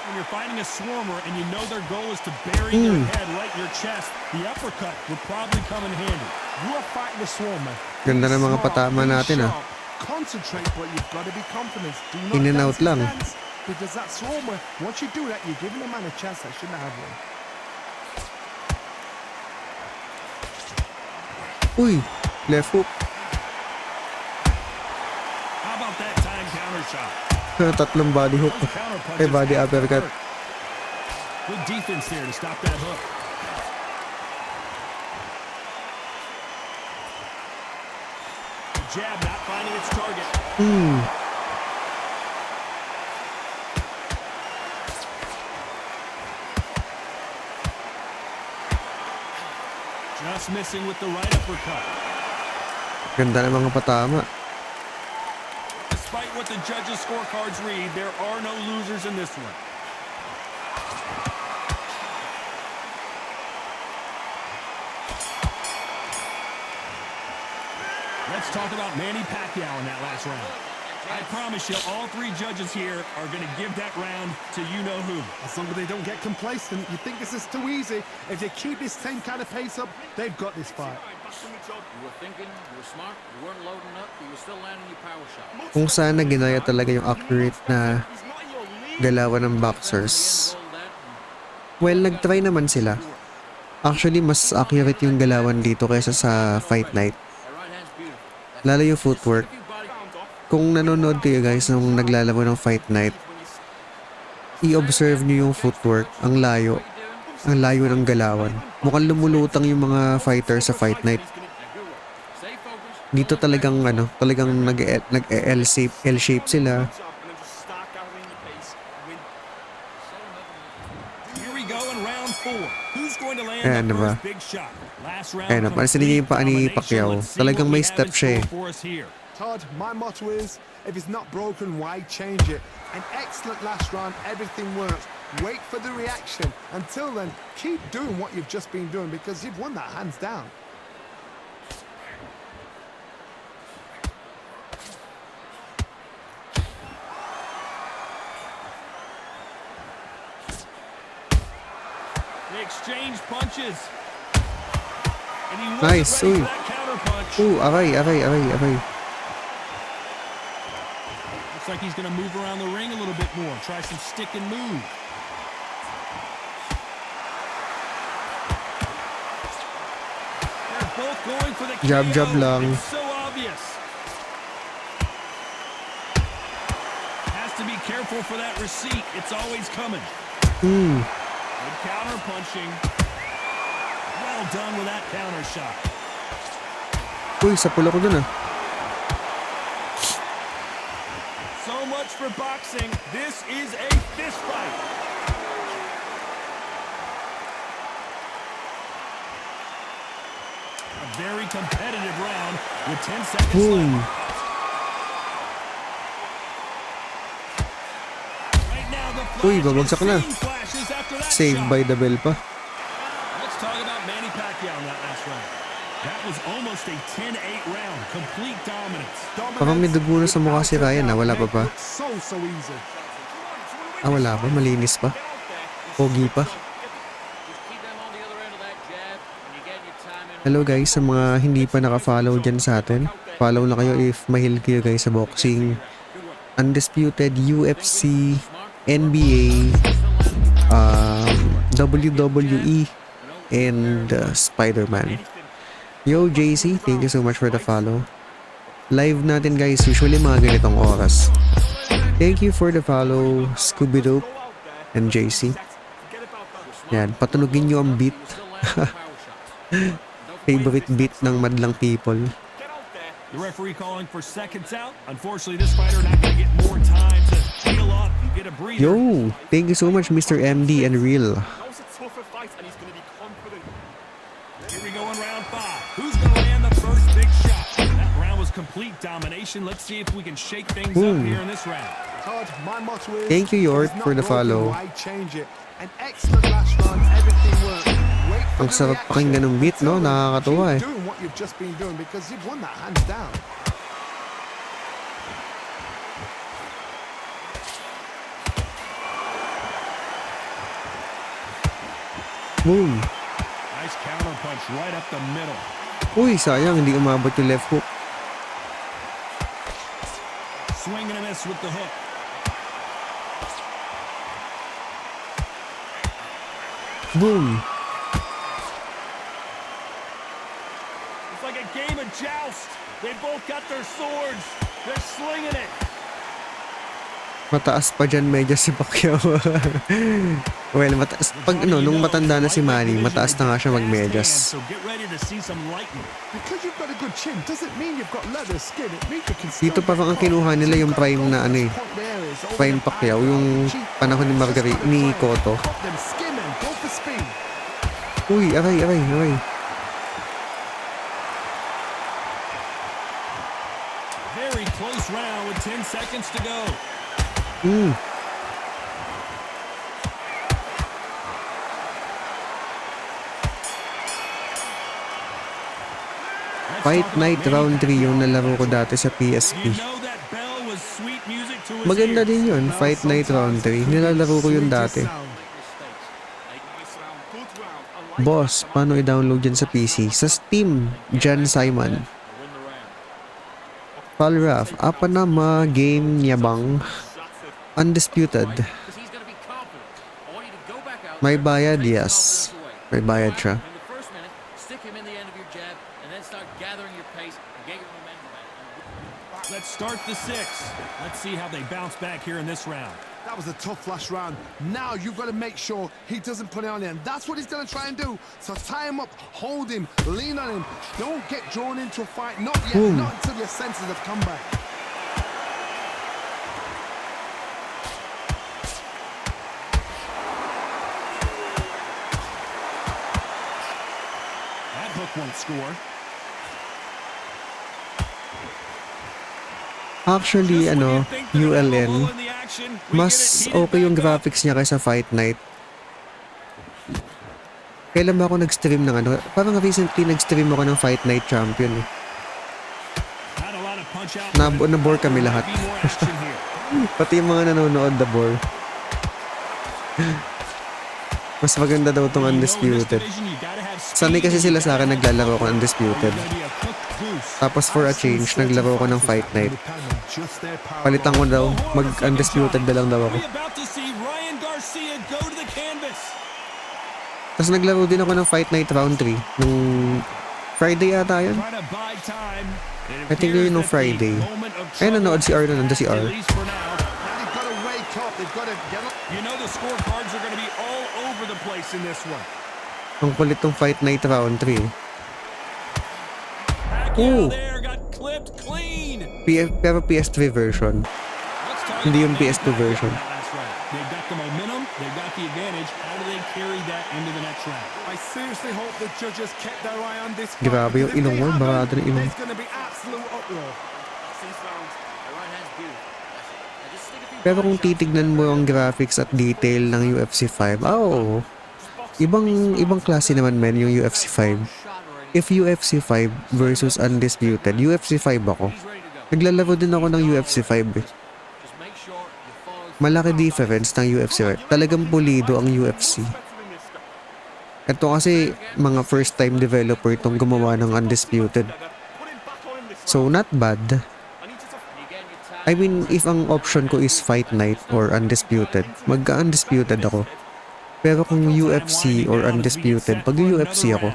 When you're fighting a swarmer and you know their goal is to bury their head right in your chest, the uppercut would probably come in handy. You are fighting the swarmer. Ganda ng mga Smart, patama be natin, sharp. Concentrate, but you've got to be confident. Do not In and dance out his lang. dance, because that swarmer, once you do that, you're giving a man a chance that shouldn't have one. Uy! Left hook. How about that time counter shot? Tatlong body hook. Those counter punches Ay, body have to uppercut. hurt. Good defense there to stop that hook. Jab not finding its target. Just missing with the right uppercut. Ganda ng mga patama. Despite what the judges' scorecards read, there are no losers in this one. Let's talk about Manny Pacquiao in that last round. I promise you, all three judges here are going to give that round to you-know-who. As long as they don't get complacent, you think this is too easy. If they keep this same kind of pace up, they've got this fight. You were thinking, you were smart, you weren't loading up, but you were still landing your power shot. Kung sana ginaya talaga yung accurate na galawan ng boxers. Well, nag-try naman sila. Actually, mas accurate yung galawan dito kaysa sa Fight Night. Lalo yung footwork. Kung nanonood kayo guys nung naglalaro ng Fight Night, i-observe nyo yung footwork. Ang layo. Ang layo ng galawan. Mukhang lumulutang yung mga fighter sa Fight Night. Dito talagang talagang L-shape sila. Ayan na ba? Ayan na, pansin niyo yung paa ni Pacquiao. Talagang may step siya eh. Todd, my motto is, if it's not broken, why change it? An excellent last round, everything works. Wait for the reaction. Until then, keep doing what you've just been doing because you've won that hands down. They exchange punches. And he Nice. wasn't ready for that counter punch. Aray. Looks like he's going to move around the ring a little bit more. Try some stick and move. They're both going for the Jab KO. lang. It's so obvious. Has to be careful for that receipt. It's always coming. Good counter punching. Well done with that counter shot. Uy, sapul ako dun ah. So much for boxing. This is a fist fight. A very competitive round with 10 seconds left. Right now the Uy, flash babagsak is na. seeing flashes after that Saved shot. by the bell pa. Let's talk about Manny Pacquiao in that last round. That was almost a 10-8 round. Complete dominance. Parang may dugo na sa mukha si Ryan ah. Wala pa ba? So easy. Ah, wala pa. Malinis pa. Pogi pa. Hello guys, sa mga hindi pa naka-follow dyan sa atin. Follow na kayo if mahilig kayo guys sa boxing. Undisputed, UFC, NBA, WWE, and Spider-Man. Yo JC, thank you so much for the follow. Live natin guys, usually mga ganitong oras. Thank you for the follow, Scooby-Doo and JC. Yan, patunugin nyo ang beat. Favorite beat ng madlang people. The referee calling for seconds out. Unfortunately, this fighter not going to get more time to heal up and get a breather. Yo, thank you so much Mr. MD and Real. Here we go in round 5. Who's going to land the first big shot? That round was complete domination. Let's see if we can shake things up here in this round. Todd, my motto is, Thank you, York, if it's not for the broken, follow. why change it? An excellent last round, everything works. Wait for Ang the sarap reaction. pakinggan ng beat, no? Until then, Nakakatuwa eh. keep doing what you've just been doing because you've won that hands down. Boom. Nice counter punch right up the middle. Uy, sayang, hindi umabot yung left hook. Swing and a miss with the hook. Boom. It's like a game of joust. They both got their swords. They're slinging it. Mataas pa dyan medyo si Pacquiao. Well, mataas. Pag nung matanda na si Manny, mataas na nga siya mag-medyas. So get ready to see some lightning. Because you've got a good chin doesn't mean you've got leather skin. It means you can still Dito parang ang kinuha nila yung prime na ano eh. Prime Pacquiao, yung panahon ni ni Cotto. Uy, aray. Very close round with 10 seconds to go. Fight Night Round 3 yung nalaro ko dati sa PSP. You know that bell was sweet music to his Maganda ears. din yun, Fight Night Round 3. Nilalaro ko yun dati. Boss, paano i-download yan sa PC? Sa Steam, John Simon. Palraf, apa na ma game niya bang? Undisputed. May bayad, yes. May bayad siya. start the 6th. Let's see how they bounce back here in this round. That was a tough last round. Now you've got to make sure he doesn't put it on him. That's what he's going to try and do. So tie him up, hold him, lean on him. Don't get drawn into a fight. Not yet. Boom. Not until your senses have come back. That hook won't score. Actually, Just when you think that they're ULN, all in the action, we mas get it heated okay yung back up. graphics niya kaysa Fight Night. Kailan ba ako nag-stream ng ano? Parang recently nag-stream ako ng Fight Night Champion. Had a lot of punch out. Nabore kami lahat. Be more action here. Pati yung mga nanonood nabore. Mas maganda daw tong Undisputed. Sanay kasi sila sa akin naglalaro ko Undisputed. Tapos for a change, naglaro ko ng Fight Night. Palitan ko daw, mag-Undisputed na lang daw ako. Tapos naglaro din ako ng Fight Night Round 3 nung Friday yata yun. I think yun nung Friday. Ay, nanood si R na nanda si R. You know the scorecards are going to be all over the place in this one. Ang kulit tong Fight Night Round 3. Pacquiao there got clipped clean. Pero PS3 version. Hindi yung PS2 version. They've got the momentum, they've got the advantage. How do they carry that into the next round? I seriously hope the judges kept their eye on this. Grabe yung ilong mo, barado ng ilong. There's going to be absolute uproar. Pero kung titignan mo ang graphics at detail ng UFC 5, ibang klase naman men yung UFC 5. If UFC 5 versus Undisputed, UFC 5 ako. Naglalaro din ako ng UFC 5 eh. Malaki difference ng UFC 5. Talagang pulido ang UFC. Ito kasi mga first time developer itong gumawa ng Undisputed. So not bad. I mean, if ang option ko is Fight Night or Undisputed, magka-Undisputed ako. Pero kung UFC or Undisputed, pag-UFC ako.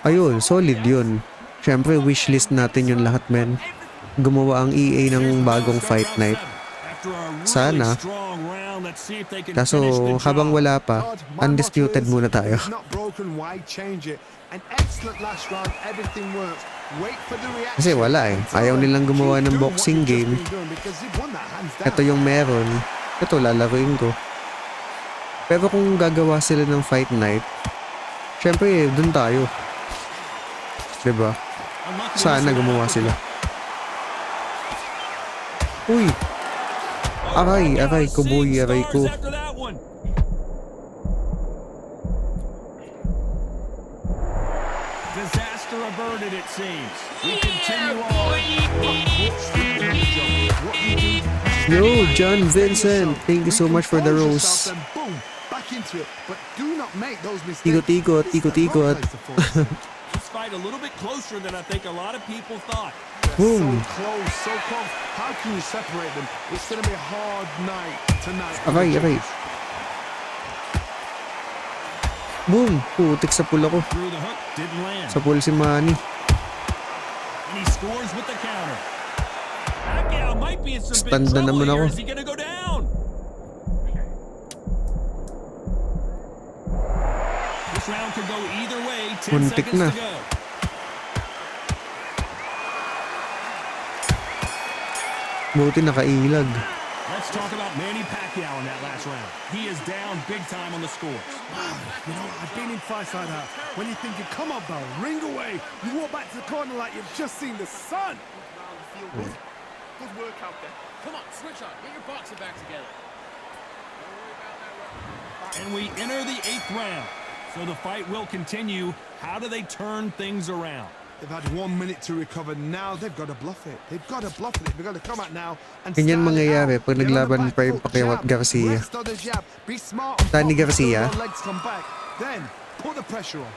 Ayun, solid yun. Siyempre, wishlist natin yun lahat, men. Gumawa ang EA ng bagong Fight Night. Sana. Kaso, habang wala pa, Undisputed muna tayo. Kasi wala eh. Ayaw nilang gumawa ng boxing game. Ito yung meron. Ito, lalaroin ko. Pero kung gagawa sila ng Fight Night, syempre, dun tayo. Diba? Sana gumawa sila. Uy! Aray ko boy, aray ko. Disaster averted, it seems. We continue on. Yo, John Vincent, thank you so much for the rose. Ikot-ikot, ikot-ikot. This fight a little bit closer than I think a lot of people thought. Boom. So close, so close. How can you separate them? It's going to be a hard night tonight. Aray. Boom! Putik sa pool ako. Through the hook, didn't land. Sa pool si Manny. And he scores with the counter. Pacquiao might be in some big Stand na trouble naman here. ako. Is he gonna go down? This round could go either way. 10 Muntik seconds na. to go. Buti nakailag. Let's talk about Manny Pacquiao in that last round. He is down big time on the scores. You know, I've been in fights like that. When you think you come up, though, ring away. You walk back to the corner like you've just seen the sun. Good work out there. Come on, switch on. Get your boxing back together. Don't worry about that. And we enter the 8th round. So the fight will continue. How do they turn things around? They've had 1 minute to recover. Now they've got to bluff it. They've got to bluff it. They've got to come out now and Ganyan style it mangyayari out. pag Get on the naglaban back pa yung foot, Pacquiao at jab, Garcia. rest on the jab. Be smart and Danny focus Garcia. until your legs come back. Then put the pressure on.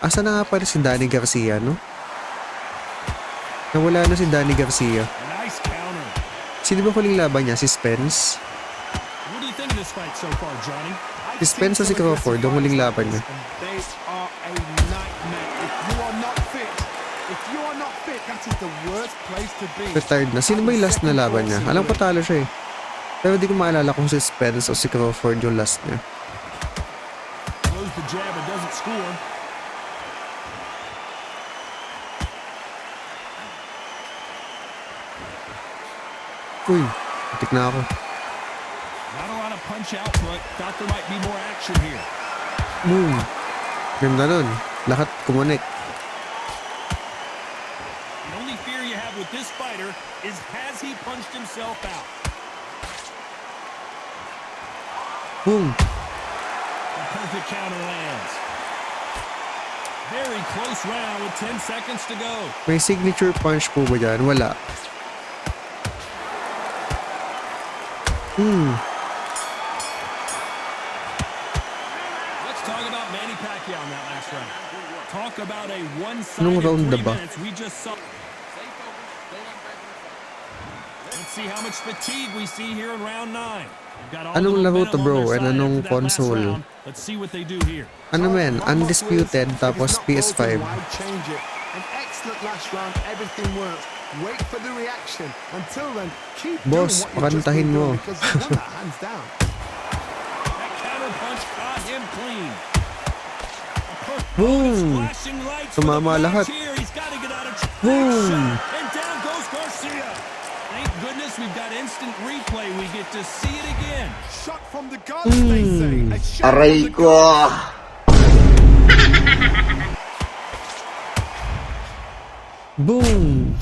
Asa na nga pala si Danny Garcia, no? Nawala na si Danny Garcia. Nice counter. Sino ba huling laban niya? Si Spence? What do you think of this fight so far, Johnny? Si Spence o si Crawford, ang huling laban niya. They are a nightmare. If you are not fit, This is the worst place to be. Retired na. Sino ba yung last na laban niya? Alam ko talo siya eh. Pero di ko maalala kung si Spence o si Crawford yung last niya. Throws the jab and doesn't score. Uy, itik na ako. Not a lot of punch output. Thought there might be more action here. Boom. Ganda nun. Lahat kumonek. The only fear you have with this fighter is has he punched himself out? Boom. The perfect counter lands. Very close round with 10 seconds to go. May signature punch po ba dyan? Wala. Let's talk about Manny Pacquiao in that last round. Talk about a Anong one-sided round na 3 ba? minutes we just saw. Let's see how much fatigue we see here in round 9. We've got all Anong the laro to, momentum bro? on their And side anong after that last console? round. Let's see what they do here. Ano men? Undisputed If tapos it's not PS5. broken, why change it? An excellent last round. Everything works. Wait for the reaction. Until then, keep Boss, doing what you've just pakantahin been mo. doing because you won that hands down. That counter punch caught him clean. Boom! Flashing lights for Tumama the lahat. match here. He's got to get out of Boom! shot, and down goes Garcia. Thank goodness we've got instant replay. We get to see it again. Shot from the guns, they say. A shot Aray from the ko. guns. Boom!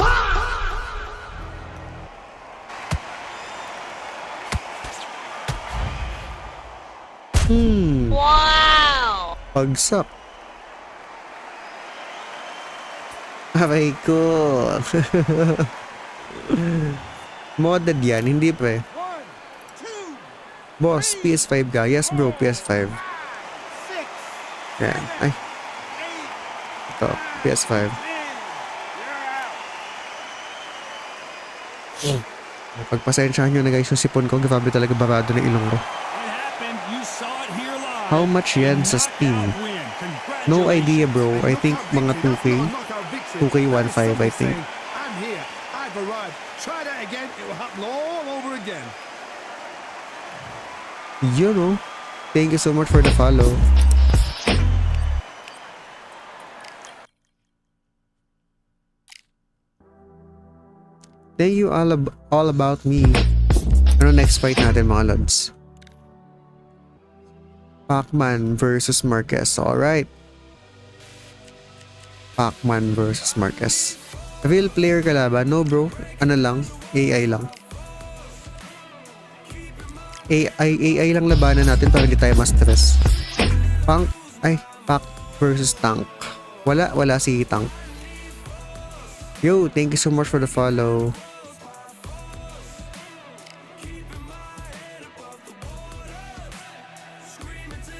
Wow! Pagsak. Aray ko. Modded yan, hindi pa eh. Boss, PS5 ka? Yes bro, PS5. Yan. Ay. Ito, PS5. Pagpasensyahan nyo na guys yung sipon ko. Grabe talaga barado na ilong ko. It happened. You saw it here live. How much yan sa Steam? No idea bro. I think mga 2K. 2K15 I think. I'm here. I've arrived. Try that again. It will happen all over again. You know. Thank you so much for the follow. Thank you all about me. Ano next fight natin mga lods? Pacman versus Marquez. Alright. Pacman versus Marquez. Real player ka laban? No bro. Ano lang? AI lang. AI lang labanan natin para hindi tayo ma-stress. Pac versus Tank. Wala si Tank. Yo, thank you so much for the follow.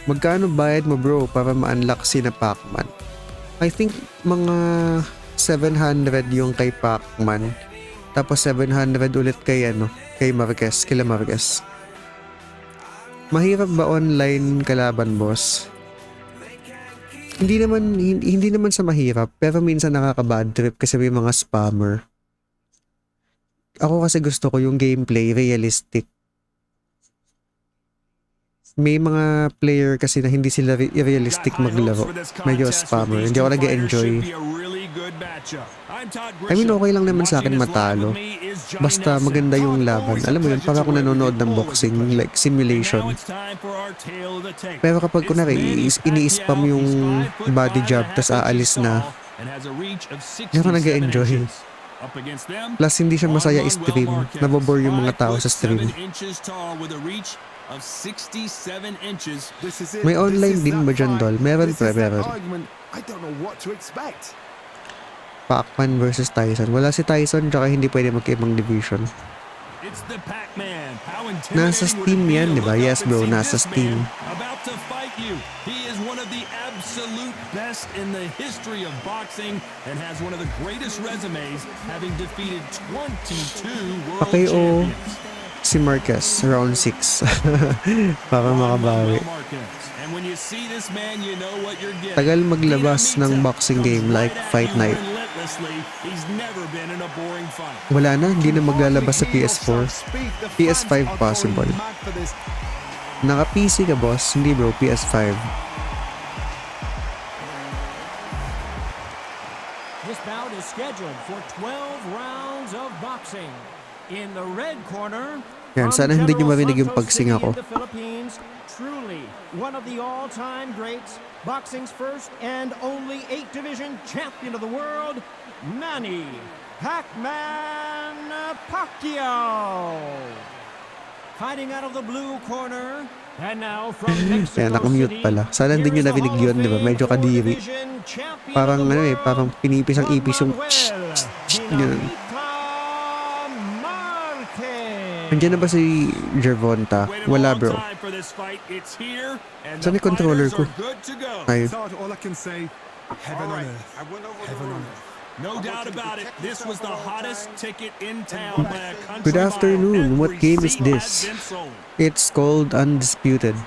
Magkano bayad mo bro para ma-unlock si na Pacman? I think mga 700 yung kay Pacman. Tapos 700 ulit kay kay Marquez, kila Marquez. Mahirap ba online kalaban, boss? Hindi naman sa mahirap, pero minsan nakaka-bad trip kasi may mga spammer. Ako kasi gusto ko yung gameplay realistic. May mga player kasi na hindi sila realistic maglaro. Medyo spammer. Hindi ako nag-enjoy. I mean, okay lang naman sa akin matalo. Basta maganda yung laban. Alam mo yun, para ako nanonood ng boxing, like simulation. Pero kapag kunwari, ini-spam yung body jab, tas aalis na, hindi ako nag-enjoy. Plus, hindi siya masaya i-stream. Nabobore yung mga tao sa stream. May online din ba dyan, Dol? Meron pa, meron. Pacman versus Tyson. Wala si Tyson, tsaka hindi pwede magkaibang division. Nasa Steam yan, di ba? Yes bro, nasa Steam. About to fight you. He is one of the absolute best in the history of boxing and has one of the greatest resumes, having defeated 22 world champions. Si Marquez, round 6. Para makabawi. And when you see this man, you know what you're getting. Tagal maglabas ng boxing game like Fight Night. relentlessly. He's never been in a boring fight. Wala na, hindi na maglalabas sa PS4. PS5 possible. Naka-PC ka, boss? Hindi bro, PS5. This bout is scheduled for 12 rounds of boxing. In the red corner, Yan, from sana hindi nyo General marinig yung Santos pagsing City ako. in the Philippines, truly one of the all-time greats, boxing's first and only 8-division champion of the world, Manny Pac-Man Pacquiao. Fighting out of the blue corner, and now from Mexico Yan, nakamute City, pala. Sana hindi nyo here is the narinig Hall of yun, di ba? Fame Medyo kadiri. 4-division champion Parang of the ano eh, world, parang pinipis ang Juan ipis yung Manuel ganun. Dinamita Marquez. Andiyan na ba si Gervonta? Waited a Wala long bro. time for this fight. It's here, and Saan the yung controller fighters ko? are good to go. Ay, Todd, all I can say, heaven on earth. Heaven on earth. No doubt about it. This was the hottest ticket in town by a country Good afternoon. mile. What Every game is seat this? has been sold. it's called Undisputed.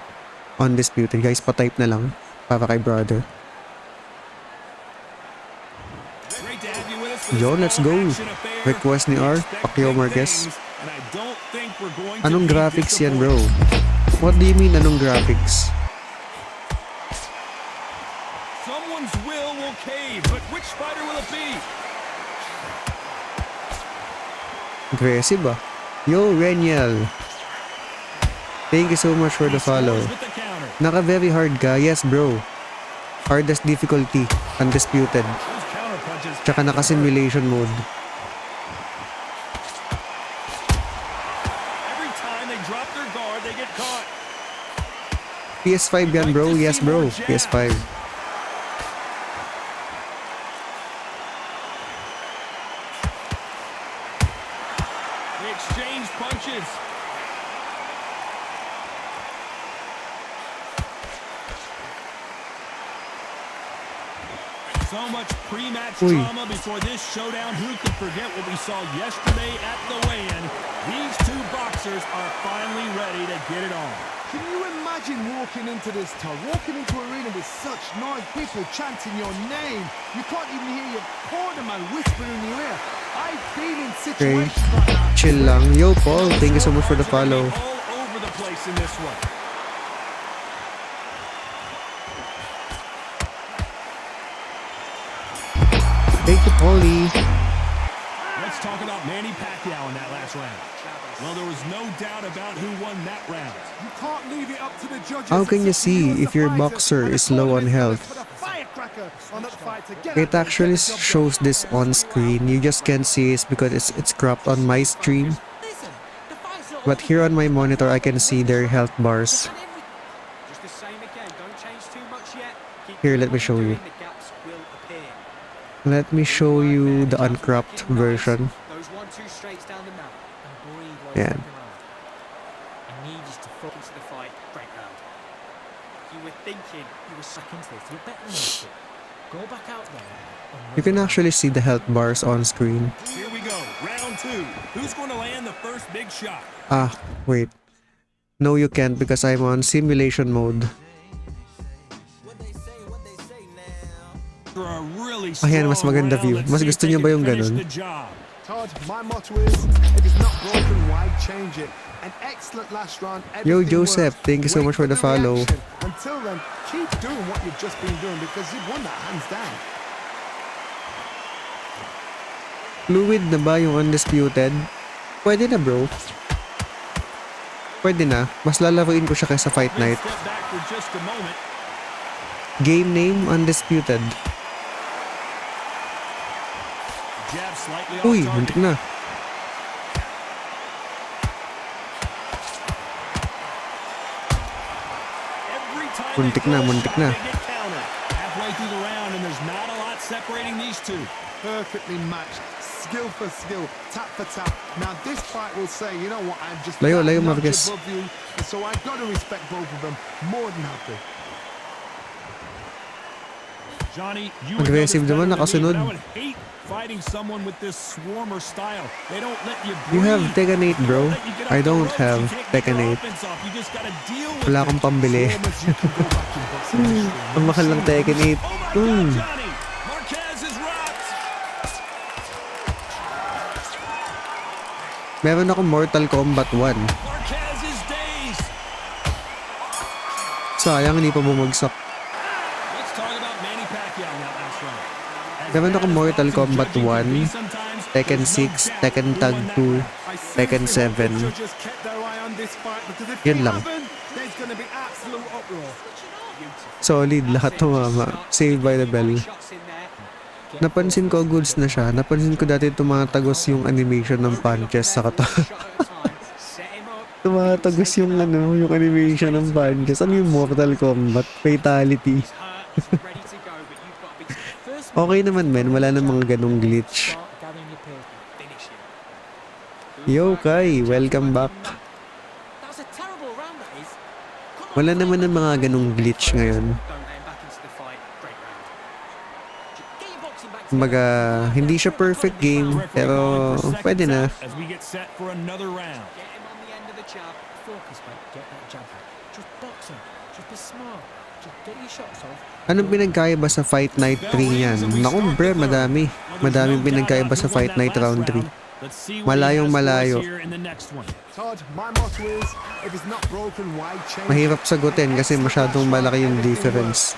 Undisputed. Guys, pa-type na lang. Para kay brother. Great to have you with us for this Yo, let's go. all-action affair. Request ni R, We expect Pacquiao big Marquez. things, and I don't think we're going to Anong be graphics yan, bro? disappointed. What do you mean, anong graphics? Someone's will cave, but which fighter will it be? Aggressive ah. Yo, Reniel. Thank you so much for the follow. Scores with the counter. Naka very hard ka? Yes, bro. Hardest difficulty. Undisputed. Those counter punches. Tsaka naka simulation mode. Every time they drop their guard, they get caught. PS5 yan, bro. Yes, bro. PS5. They exchange punches. So much pre-match Uy. drama before this showdown. Who could forget what we saw yesterday at the weigh-in? These two boxers are finally ready to get it on. Can you imagine walking into this, Todd? Walking into an arena with such noise, people chanting your name. You can't even hear your corner man whispering in your ear. I've been in situations like that. Chill lang. Yo, Paul. Thank you so much for the follow. All over the place in this one. Thank you, Paulie. Let's talk about Manny Pacquiao in that last round. Well, there was no doubt about who won that round. You can't leave it up to the judges. How can you It's up to you see as if the your fighter, boxer and the is low on corner health? put a firecracker on that fight to get It out there, actually get the job shows done. this on screen. You just can't see it because it's cropped on my stream. But here on my monitor, I can see their health bars. Just the same again. Don't change too much yet. Keep Here, doing let me what show you're you. doing, the gaps will appear. Let me show you the uncropped version. Those 1-2 straights down the mount and breathe like Yeah. second round. I need you to focus the fight. Great round. You were thinking you were stuck into this. You're better than this. Go back out there. You can actually see the health bars on screen. Here we go, round two. Who's going to land the first big shot? Ah, wait. No, you can't because I'm on simulation mode. For a really Ayan, mas strong maganda round. view. Let's Mas see if gusto they niyo can ba yung finish ganun? the job. Todd, my motto is, if it's not broken, why change it? An excellent last round. Yo, everything Joseph, works. thank you so Wait much for the follow. reaction. Until then, keep doing what you've just been doing because you've won that hands down. Fluid na ba yung Undisputed? Pwede na, bro. Pwede na. Mas lalaruin ko siya kaysa Fight They Night. step back for just a moment. Game name, Undisputed. Jab slightly off Uy, target. muntik na. Every time Muntik they na, throw a muntik shot, na. they get countered. Halfway through the round, and there's not a lot separating these two. Perfectly matched. Skill for skill, tap for tap. Now this fight will say, you know what, I'm just Layo, that layo, notch Marquez. above you, and so I've got to respect both of them. More than happy. Johnny, you would know Aggressive this better naman, than me, nakasunod. but I would hate fighting someone with this swarmer style. They don't let you You have breathe. Tekken 8, bro. They don't let you get I off the don't ropes. have You can't get Tekken your 8. offense off. You just gotta deal with Wala it. akong pambili. Swarmers, you can go back in boxing history. Ang mahal ng Tekken 8. Oh my God, Johnny! Marquez is rocked. Meron ako Mortal Kombat 1. Marquez is dazed. Sayang, hindi pa bumagsak. Let's talk about Manny Pacquiao in that last round. As Meron bad ako as Mortal boxing Kombat judging can be 1, sometimes, Tekken there's no 6, doubt Tekken who Tag won that 2, round. Tekken 7. Judges kept their eye on this fight because if Yun they lang. haven't, there's going to be absolute uproar. Solid, lahat tumama. Saved by the bell. Napansin ko goods na siya. Napansin ko dati tumatagos yung animation ng punches sa katawan. Tumatagos yung yung animation ng punches. Ano yung Mortal Kombat? Fatality. Okay naman men, wala na mga ganong glitch. Yo Kai, welcome back. Wala naman ng mga ganong glitch ngayon. Kumbaga, hindi siya perfect game, pero pwede na. As we get set for another round. Get him on the end of the jab. Focus, mate. Get that jab back. Just box him. Just be smart. Just get your shots off. Anong pinagkaiba sa Fight Night 3 yan? Naku bre, madami. Madaming pinagkaiba sa Fight Night Round 3. Malayong malayo. Todd, my motto is, if it's not broken, why change? Mahirap sagutin kasi masyadong malaki yung difference.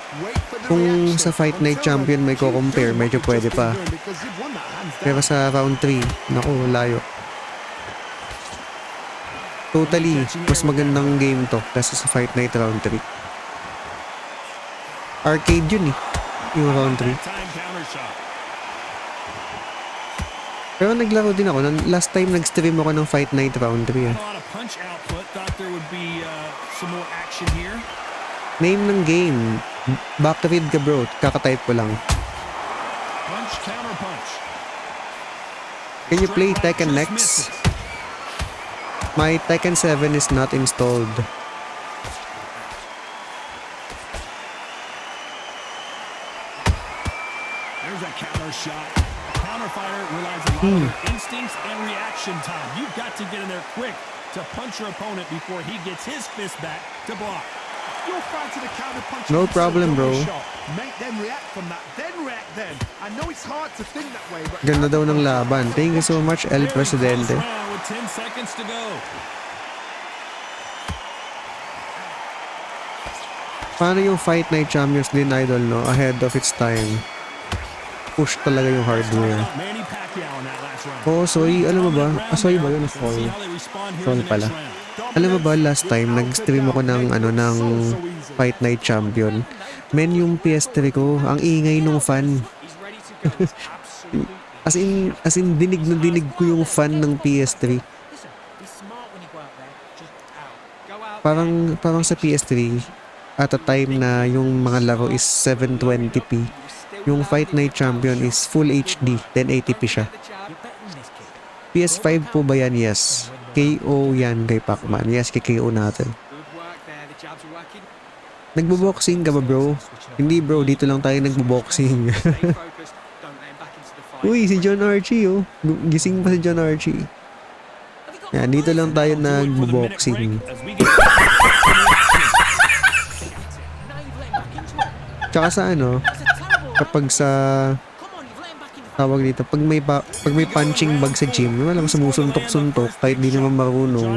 Kung sa Fight Night Champion may ko-compare, medyo pwede pa. Pero sa Round 3, naku, layo. Totally, mas magandang game to kasi sa Fight Night Round 3. Arcade yun eh, yung Round 3. Pero naglaro din ako. Last time nag-stream ako ng Fight Night Round 3 eh. Name ng game. Backread ka bro. Kakatype ko lang. Can you play Tekken next? My Tekken 7 is not installed. There's a counter shot. Fighter relies a lot on instincts and reaction time. You've got to get in there quick to punch your opponent before he gets his fist back to block. You're fighting a counter punch. No problem, bro. Make them react from that, then react then. I know it's hard to think that way, but ganda daw ng laban. Thank you so much, El Presidente. With 10 seconds to go. Paano yung Fight Night Champions din, idol, no? Ahead of its time. Push talaga yung hardware. Oh, Soy, alam mo ba? Soy ba yun? Soy. Soy pala. Alam mo ba, last time, nag-stream ako ng, ng Fight Night Champion. Men, yung PS3 ko, ang ingay nung fan. as in, dinig na dinig ko yung fan ng PS3. Parang sa PS3, at a time na yung mga laro is 720p. Yung Fight Night Champion is full HD, 1080p siya. PS5 po ba yan? Yes. KO yan kay Pacman. Yes, KO natin. Nagbo-boxing ka ba bro? Hindi bro, dito lang tayo nagbo-boxing. Uy, si John Archie oh. Gising pa si John Archie. Yan, dito lang tayo nagbo-boxing. Tsaka sa kapag sa tawag dito, pag may punching bag sa gym, walang sumusuntok-suntok kahit di naman marunong.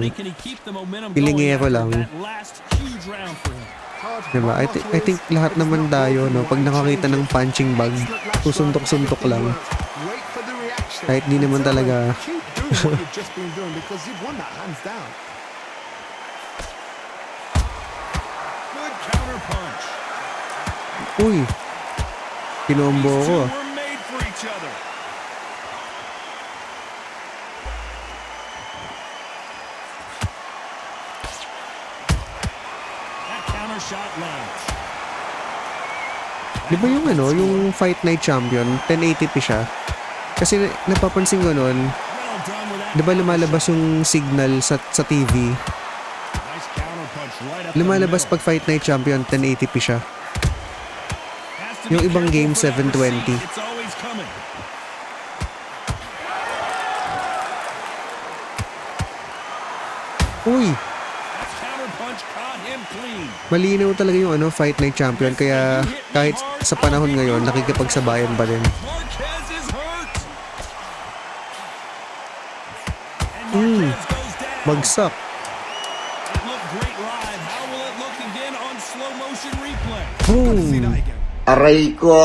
Pilingero lang. Diba? I think lahat naman tayo, no, pag nakakita ng punching bag, susuntok-suntok lang. Kahit di naman talaga. Uy! Kinombo ko. Di ba yung yung Fight Night Champion, 1080p siya? Kasi napapansin ko nun, di ba lumalabas yung signal sa TV? Lumalabas pag Fight Night Champion, 1080p siya. Yung ibang game, 720. Uy! Malinaw talaga yung Fight Night Champion, kaya kahit sa panahon ngayon, nakikipagsabayan pa din. Marquez goes down. Bagsak. It looked great live. How will it look again on slow motion replay? Boom! Aray ko.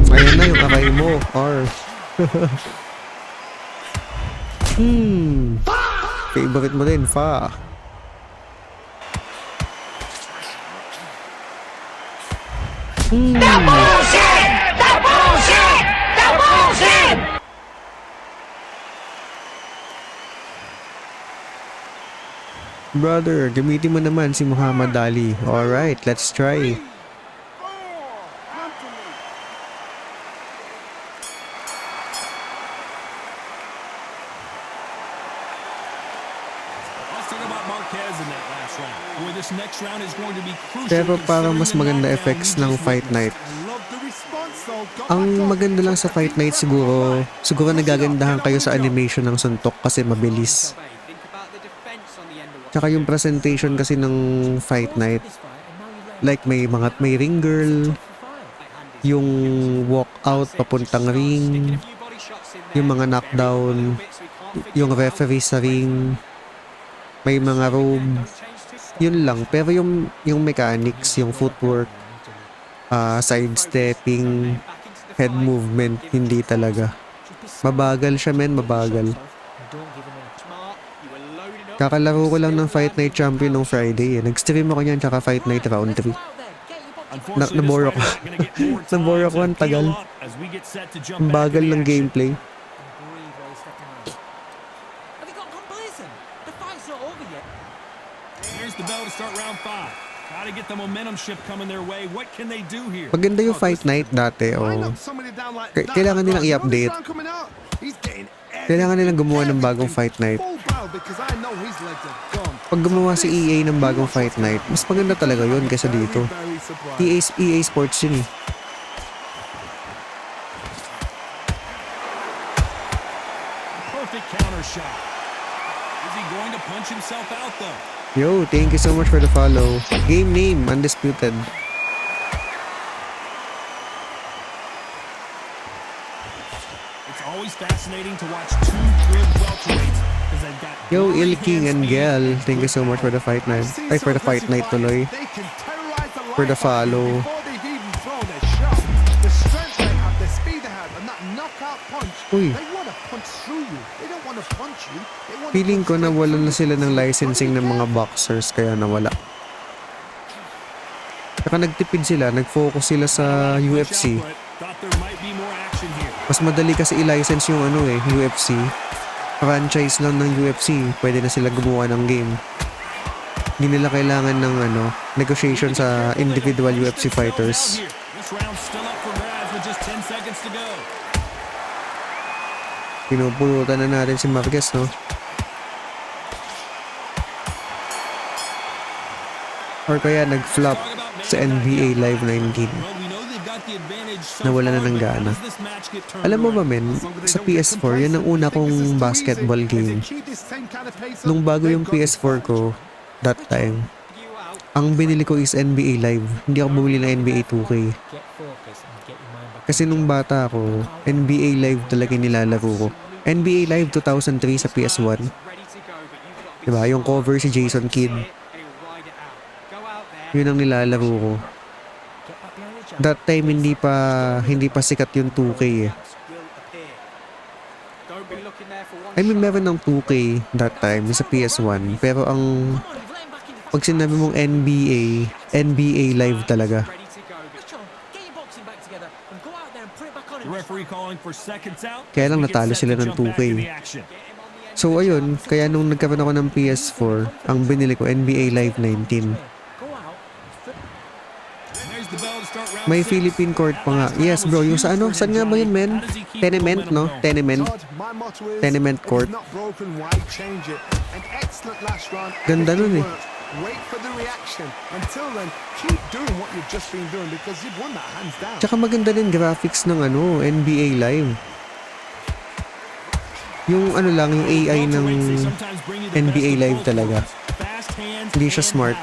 Ayan na yung aray mo, R. Favorite mo din, Fa. Brother, gamitin mo naman si Muhammad Ali. Alright, let's try. Let's talk about Marquez in that last round. Boy, this next round is going to be crucial. Pero parang mas considering maganda the knockdown effects we ng just Fight Night. witnessed. Love the response though. Got Ang back up. maganda lang sa Fight Night siguro nagagandahan kayo sa animation ng suntok kasi mabilis. Think about the defense on the end of what Tsaka yung presentation kasi ng Fight Night, like may ring girl, yung walk out papuntang ring, yung mga knockdown, yung referee sa ring, may mga robe, yun lang. Pero yung mechanics, yung footwork, sidestepping, head movement, hindi talaga. Mabagal siya, men, mabagal. Kakalaro ko lang ng Fight Night Champion nung Friday eh. Nag-stream ako niyan tsaka Fight Night Round 3. Nabore ako. Nabore ako, ang tagal. Ang bagal ng gameplay. Have you got complacent? The fight's not over yet. Here's the bell to start round 5. Gotta get the momentum shift coming their way. What can they do here? Maganda yung Fight Night dati, Line oh. up somebody down like that. Kailangan nilang You know this i-update. round coming out? He's getting Kailangan nilang gumawa ng bagong Fight Night. full barrel because I know his legs are gone. Pag gumawa si EA ng bagong Fight Night, mas maganda talaga yun kaysa dito. Very surprised. EA Sports yun eh. Perfect counter shot. Is he going to punch himself out though? Yo, thank you so much for the follow. Game name, Undisputed. It's always fascinating to watch two good welterweights because they've got Yo, great Il King hand and speed Gel, and thank you so much for the Fight Night. Ay, for the Fight Night tuloy. They can terrorize the For the life out of you follow. before they've even thrown their shot. The strength they have, the speed they have, and that knockout punch. Uy. They want to punch through you. They don't want to punch you. They want to Feeling ko punch na straight wala na through sila you. ng So licensing be ng mga careful. boxers kaya nawala. Saka nagtipid sila, nag-focus sila sa UFC. Thought there might be more action here. Mas madali kasi i-license yung UFC. Franchise lang ng UFC, pwede na sila gumawa ng game. Hindi nila kailangan ng negotiation sa individual UFC fighters. This round's still up for grabs with just 10 seconds to go. Pinupulutan na natin si Marquez, no? Or kaya nag-flop sa NBA Live 19. Well, we know they've got the advantage so Nawala na far, ng but how gana. does this match get turned Alam mo ba, around? men, sa PS4, yan ang una kong basketball game. Nung bago yung PS4 ko, that time, ang binili ko is NBA Live. Hindi ako bumili ng NBA 2K. Get focused and get your mind back. Kasi nung bata ako, NBA Live talaga yung nilalaro ko. NBA Live 2003 sa PS1. Diba? Yung cover si Jason Kidd. Yun ang nilalaro ko. Get back behind the jab. That time hindi pa sikat yung 2K eh. Don't be looking there for one I mean, shot. meron ng 2K that time sa PS1. Pero ang Come on, you've let him back in the pag sinabi mong NBA Live talaga. ready to go. But John, get your boxing back together and go out there and put it back on The him. referee calling for seconds out. Kaya lang We get natalo set sila to ng jump back 2K. to the action. So ayun, kaya nung nagkaroon ako ng PS4, ang binili ko NBA Live 19. Go out. And there's the bell to start round May 6. Philippine court pa nga. That last Yes round bro, was yung sa huge ano, for saan nga ba yun, men? How does he keep the Tenement, momentum no? going? Tenement. Todd, my motto is, Tenement if court. it's not broken, why change it? An excellent last round. Ganda nun Everything eh. worked. Wait for the reaction. Until then, keep doing what you've just been doing because you've won that hands down. Tsaka maganda din graphics ng NBA Live. Yung lang, yung AI ng NBA Live talaga. Hindi siya smart.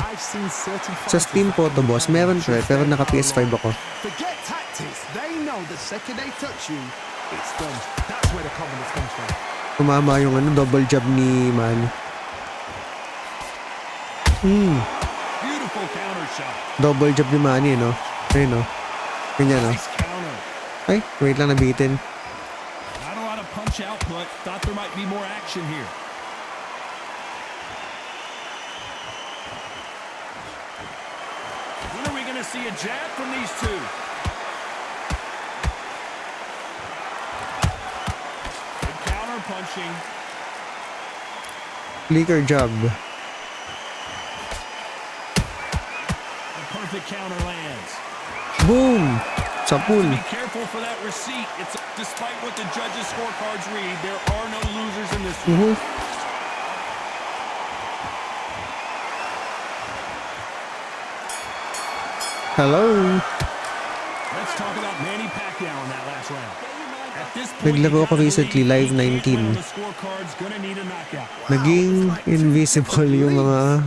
I've seen certain Sa Steam Photo Boss, meron siya pero naka PS5 ako. Forget tactics. They know the second they touch you, it's done. That's where the confidence comes from. Tumama yung ano, double jab ni Manny. Beautiful counter shot. Double jab ni Manny, no? Ayun, no? Ganyan, no? Nice counter. Ay, wait lang, nabitin. Not a lot of punch output. Thought there might be more action here. When are we going to see a jab from these two? Good counter punching. Flicker jab. The perfect counter lands. Boom! Sapul. Be careful for that receipt. It's despite what the judges' scorecards read, there are no losers in this one. Hello. Let's talk about Manny Pacquiao in that last round. At this point, Naglaro ko recently, live 19. the scorecard's gonna need a knockout. Naging invisible yung mga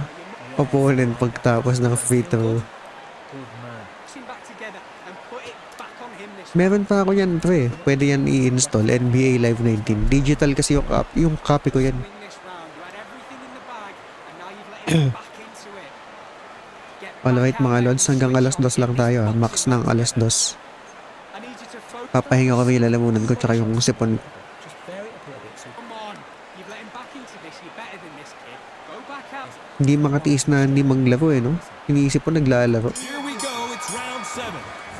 opponent pagtapos ng free throw. Meron pa ako yan, pre. Pwede yan i-install. NBA Live 19. Digital kasi yung copy ko yan. Alright mga lods, hanggang alas 2 lang tayo ha. Max ng alas 2. Papahinga ko may lalamunan ko tsaka yung sipon. Hindi makatiis na hindi maglaro eh, no? Iniisip ko naglalaro. Here we go, it's round 7.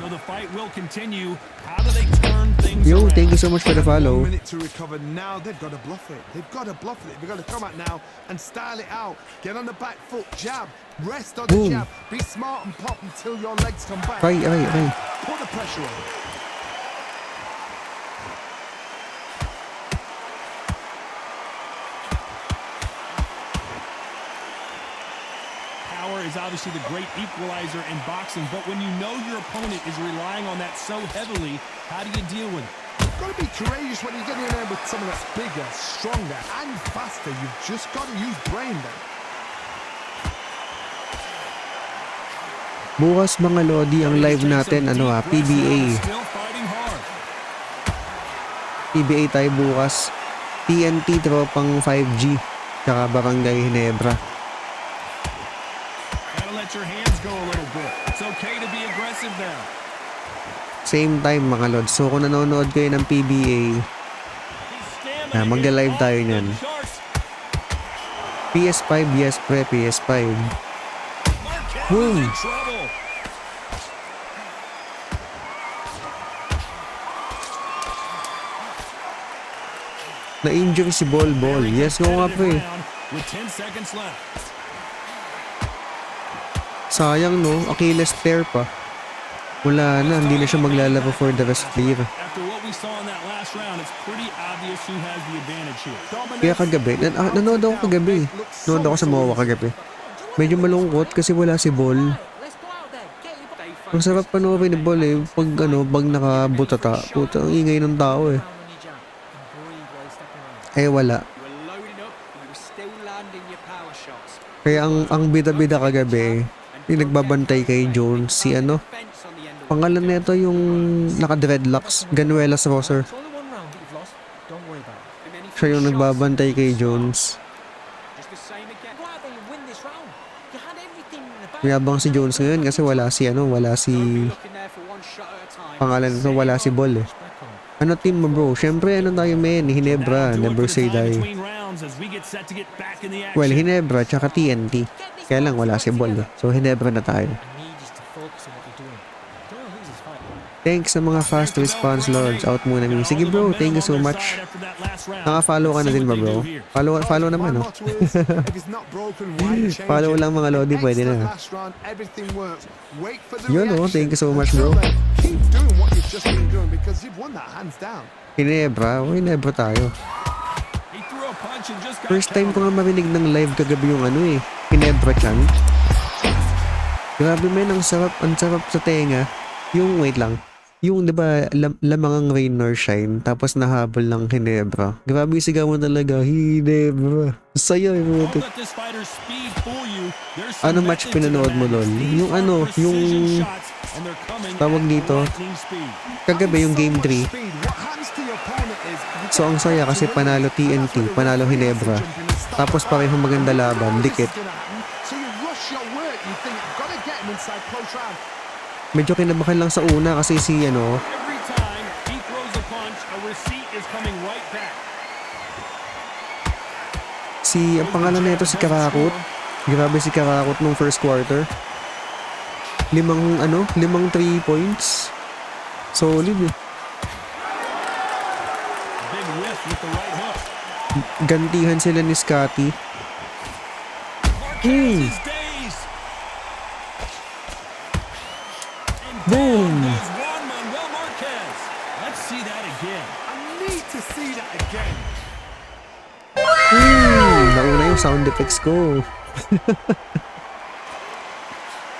So the fight will continue. How do they turn things Yo, around? thank you so much for the follow. 1 minute to recover now. They've got to bluff it. They've got to bluff it. They've got to come out now and style it out. Get on the back foot, jab, rest on the Boom. jab. Be smart and pop until your legs come back. Ay. Put the pressure on. Power is obviously the great equalizer in boxing, but when you know your opponent is relying on that so heavily, how do you deal with it? You've got to be courageous when you're getting in there with someone that's bigger, stronger, and faster. You've just got to use brain then. Bukas mga Lodi, ang live natin, PBA. Still fighting hard. PBA tayo bukas. TNT tropang 5G. Tsaka Barangay Ginebra. Gotta let your hands go a little bit. It's okay to be aggressive now. Same time mga Lods. So kung nanonood kayo ng PBA, magla-live tayo niyan. PS5, yes pre, PS5. Boom! Na-injury si Bol. Yes, nga pre. With 10 seconds left. Sayang no, Achilles tear pa. Wala na, hindi na siya maglalaro for the rest of the year. After what we saw in that last round, it's pretty obvious who has the advantage here. Kaya kagabi, nanood ako kagabi. Nanood ako sa MOA kagabi. Medyo malungkot kasi wala si Bol. Ang sarap panoorin ni Bol eh, pag nakabutata. Puta, ang ingay ng tao eh. Eh wala. Kaya ang bida-bida kagabi, yung nagbabantay kay Jones, si pangalan nito yung naka-dreadlocks, Ganuelas Rosser. Siya yung nagbabantay kay Jones. Mayabang si Jones ngayon kasi wala si pangalan nito, wala si Bol eh. Ano team mo bro? Siyempre tayo men, Ginebra, never say die. Well, Ginebra tsaka TNT. Kaya lang wala si Bol eh. So Ginebra na tayo. Thanks sa mga fast response lords. Out muna mi. Sige bro, thank you so much. Naka-follow ka na din ba bro? Follow naman Follow lang mga lodi, pwede na. Yun thank you so much bro. Ginebra tayo. First time ko nga marinig ng live kagabi yung Ginebra chant. Grabe men, ang sarap sa tenga. Yung di ba lamangang rain or shine tapos nahabol ng Ginebra. Grabe sigawan talaga, Ginebra. Saya yung match pinanood mo lol? Yung tawag dito kagabi yung game 3. So ang saya kasi panalo TNT, panalo Hinebra. Tapos parehong maganda laban, dikit. So you rush your work, you think you've got to get him inside close round. Medyo kinabahan lang sa una kasi si Every time he throws a punch, a receipt is coming right back. ang pangalan nito si Karakot. Grabe si Karakot nung first quarter. 5 3 points. Solid eh. Big whiff with the right hook. Gantihan sila ni Scotty. Marquez's days. And Boom. down goes Juan Manuel Marquez. Let's see that again. I need to see that again. Nauna yung sound effects ko.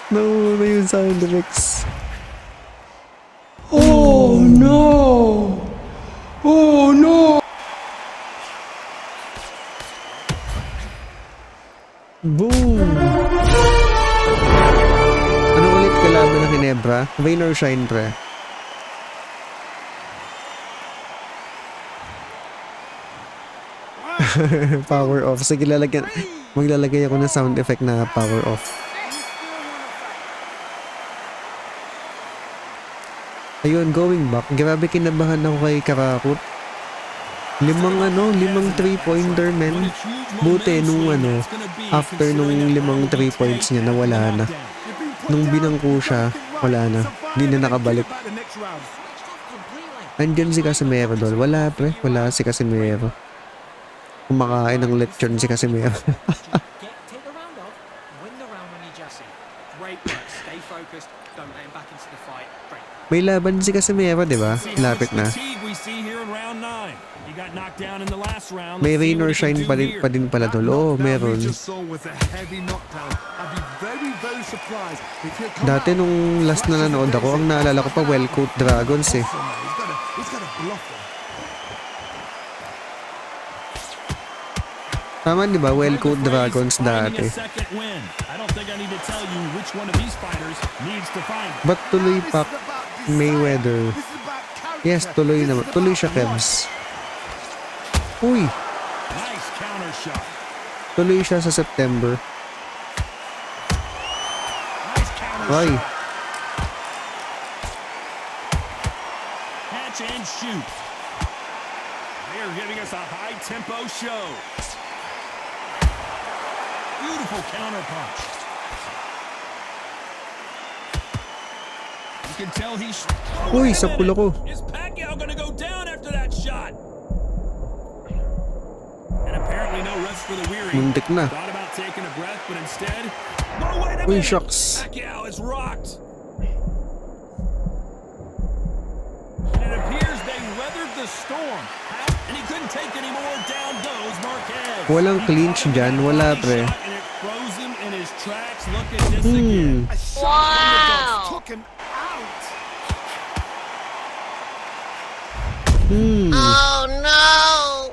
Nauna yung sound effects. Oh no! Oh no! Boom! Ano ulit kalaban ng Hinebra? Rain or shine, pre? Power off. Sige, maglalagay ako ng sound effect na power off. Ayun, going back. Grabe kinabahan ako kay Karakot. 5 3-pointer, men. Buti nung after nung 5 3 points niya, nawala na. Nung binangko siya, wala na. Hindi na nakabalik. Andyan si Casimero doon. Wala, pre. Wala si Casimero. Kumakain ng lechon si Casimero. Take the round off, win the round when you just Great work, stay focused, don't let him back into the fight. Great. May laban si Casimero, di ba? Lapit na. We see here in round 9. He got knocked down in the last round. May Let's see rain what or he can shine do pa here. din pala doon. Oo, meron. We just saw was a heavy knockdown. I'd be very, very surprised if he'd come Dati out. nung last na nanood ako, ang naalala ko pa Well-Coat Dragons eh. He's got a bluffer. Tama, di ba? Well-Coat Dragons Finding dati. a second win. I don't think I need to tell you which one of these fighters needs to find it. Ba't tuloy This pa is about desire. Mayweather? This is about character. Yes, tuloy naman. This is Tuloy about siya, life. Kebs. Uy, Nice counter shot. tuloy siya sa September. Nice counter Ay, shot. Catch and shoot. They are giving us a high tempo show. Beautiful counter punch. You can tell he's. Uy, Wait a sa pulo ko. minute. Is Pacquiao gonna go down after that shot? And apparently no rest for the weary. Muntik na. Thought about taking a breath, but instead. Oh, wait a Uy, minute. shucks. Pacquiao is rocked. And it appears they weathered the storm. And he couldn't take any more. Down goes Marquez. Walang clinch dyan. Wala, pre. And it froze him in his tracks. Look at this again. A shot from the dogs took him out. Oh no!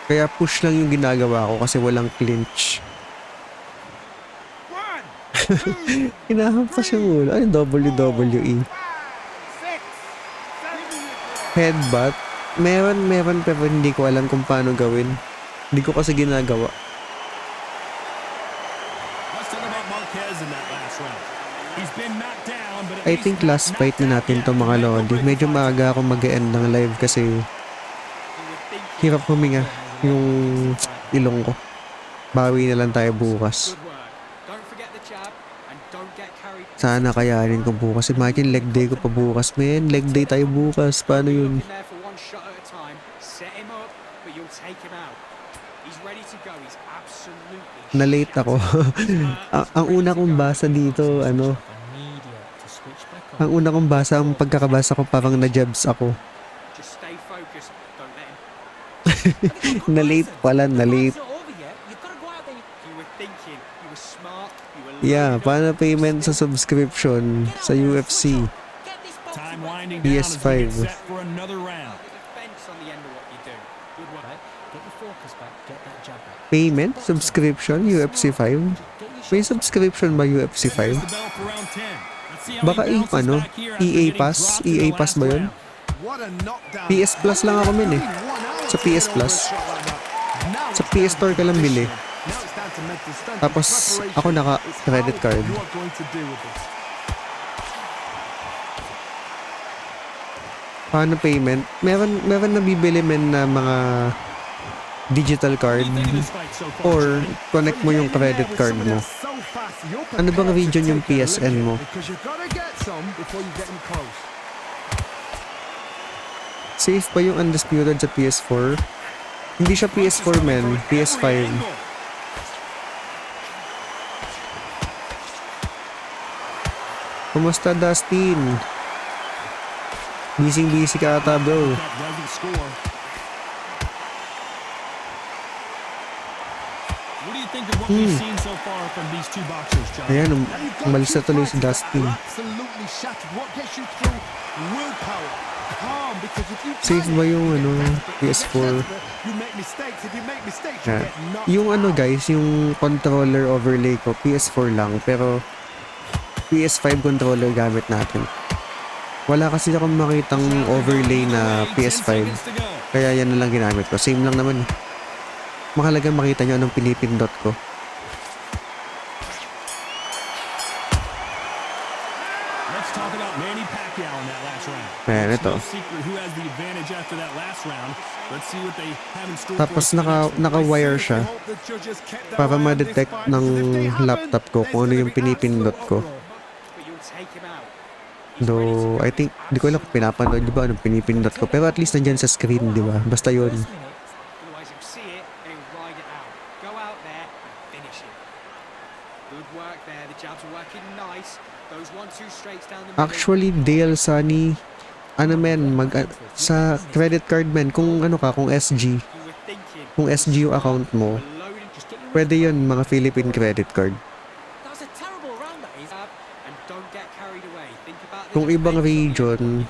Kaya push lang yung ginagawa ko kasi walang clinch. Hinahampas yung ulo. Ay, WWE. Headbutt. Meron pero hindi ko alam kung paano gawin. Hindi ko kasi ginagawa. Let's talk about Marquez in that last round. He's been knocked down, but at I least think last fight na natin to mga lodi. Medyo maaga ako mag-end ng live kasi hirap huminga yung ilong ko. Bawi na lang tayo bukas. Good work. Don't forget the jab and don't get carried. Sana kayanin ko bukas. Imagine leg day ko pa bukas, men. Leg day tayo bukas. Paano yun? Looking there for one shot at a time. Set him up, but you'll take him out. He's ready to go. He's absolutely Na-late ako. ang una kong basa dito, immediate to switch back on. ang una kong basa, ang pagkakabasa ko parang na-jabs ako. Just stay focused. Don't let him. Na-late pala, na-late. It's not over yet. You've got to go out there. You were thinking. You were smart. You were Yeah, loaded up. paano payment sa subscription sa UFC? Get this boxing time win. winding down as we get PS5. set for another round. The defense on the end of what you do. Good work. Get your focus back. Get that jab back. Payment? Subscription? UFC 5? May subscription ba UFC 5? Baka EA Pass? EA Pass ba yun? PS Plus lang ako min eh. Sa PS Plus. Sa PS Store ka lang bili. Tapos ako naka-credit card. Paano payment? Meron nabibili men na mga digital card or connect mo yung credit card mo. Ano bang region yung PSN mo? Safe pa yung Undisputed sa PS4? Hindi siya PS4 men, PS5. Kumusta Dustin? Busy ka ata bro. Ayan, umalis na tuloy si Dustin. Safe ba yung PS4? Yung guys, yung controller overlay ko, PS4 lang, pero PS5 controller gamit natin. Wala kasi akong makitang overlay na PS5, kaya yan na lang ginamit ko. Same lang naman. Mahalaga makita nyo anong pinipindot ko. Ayan, ito. Tapos naka-wire siya para ma-detect ng laptop ko kung ano yung pinipindot ko. Though, I think, di ko alam kung pinapanood di ba anong pinipindot ko. Pero at least nandyan sa screen, di ba? Basta yun. Actually, Dale, Sunny, sa credit card men, kung kung SG yung account mo, pwede yun, mga Philippine credit card. Kung ibang region,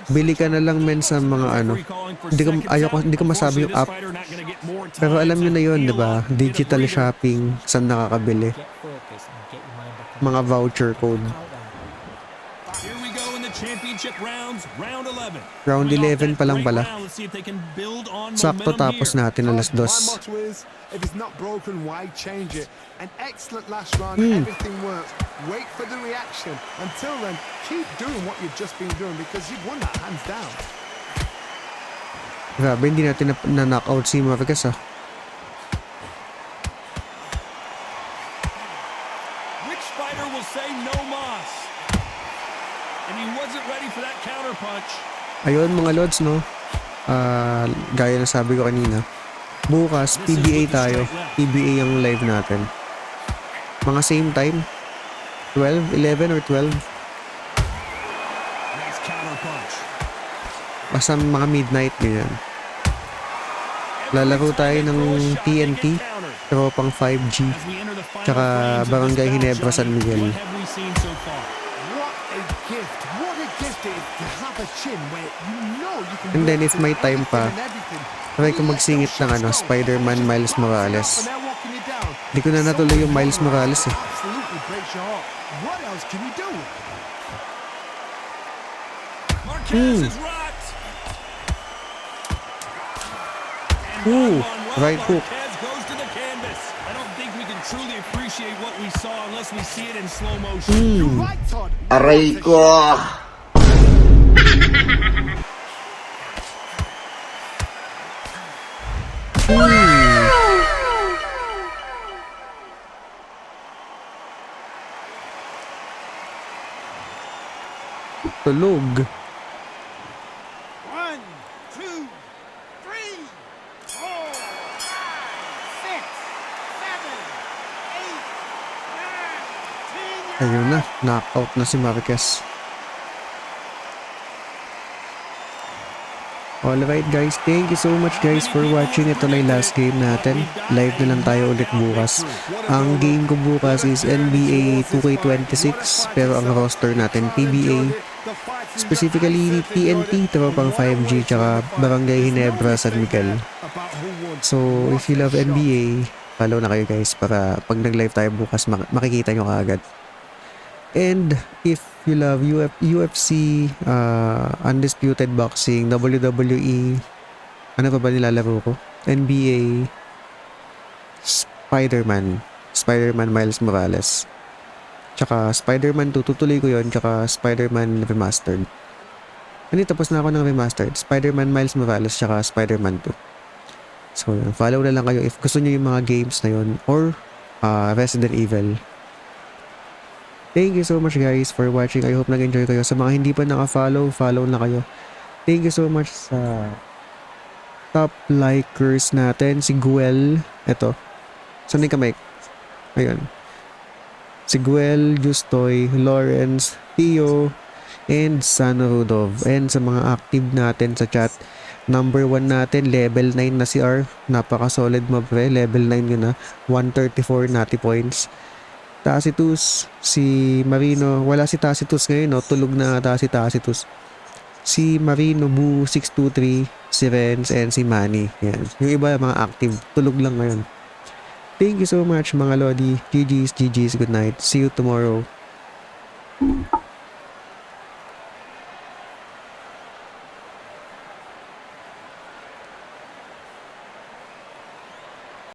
bili ka na lang men sa mga hindi ko masabi yung app. Pero alam nyo na yun, diba? Digital shopping, saan nakakabili. Mga voucher code. Round 11 pa lang pala. Sakto tapos natin alas 2. If it's not broken, why change it? An excellent last round, everything works. Wait for the reaction. Until then, keep doing what you've just been doing because you've won that hands down. Grabe, hindi natin na-knockout si Marquez ah. Which fighter will say no mas? And he wasn't ready for that counter punch. Ayun mga lods, no? Gaya na sabi ko kanina. Bukas, PBA tayo. PBA ang live natin. Mga same time. 12, 11 or 12. Basta mga midnight ganyan. Lalaro tayo ng TNT. Tropang 5G. Tsaka Barangay Ginebra San Miguel. And then if may time pa, try ko magsingit ng Spider-Man Miles Morales. Di ko na natuloy yung Miles Morales eh. Right hook. Aray ko! Tulog. 1, 2, 3, 4, 5, 6, 7, 8, 9, 10. Ayun na, knockout na si Marquez. Alright guys, thank you so much guys for watching. Ito na yung last game natin. Live na lang tayo ulit bukas. Ang game ko bukas is NBA 2K26, pero ang roster natin PBA Specifically TNT, tropang 5G, tsaka Barangay Ginebra, San Miguel. So, if you love NBA, follow na kayo guys para pag nag-live tayo bukas makikita nyo kaagad. And if you love UFC, Undisputed Boxing, WWE, ano pa ba nilalaro ko? NBA, Spider-Man Miles Morales. Tsaka Spider-Man 2, tutuloy ko yon, tsaka Spider-Man Remastered. Hindi, tapos na ako ng Remastered. Spider-Man Miles Morales, tsaka Spider-Man 2. So, follow na lang kayo if gusto nyo yung mga games na yon, or Resident Evil. Thank you so much guys for watching. I hope nag-enjoy kayo. Sa mga hindi pa naka-follow, follow na kayo. Thank you so much sa top likers natin. Si Guel. Eto. Saan yung kamay? Ayun. Si Guel, Justoy, Lawrence, Theo, and Sano Rudov. And sa mga active natin sa chat, number 1 natin, level 9 na si R. Napaka-solid mo pre. Level 9 yun na. 134 nati points. Tacitus, si Marino, wala si Tacitus ngayon, no? Tulog na ata si Tacitus. Si Marino, Bu, 623, si Renz, and si Manny. Yan. Yung iba, mga active, tulog lang ngayon. Thank you so much, mga Lodi. GG's, good night. See you tomorrow.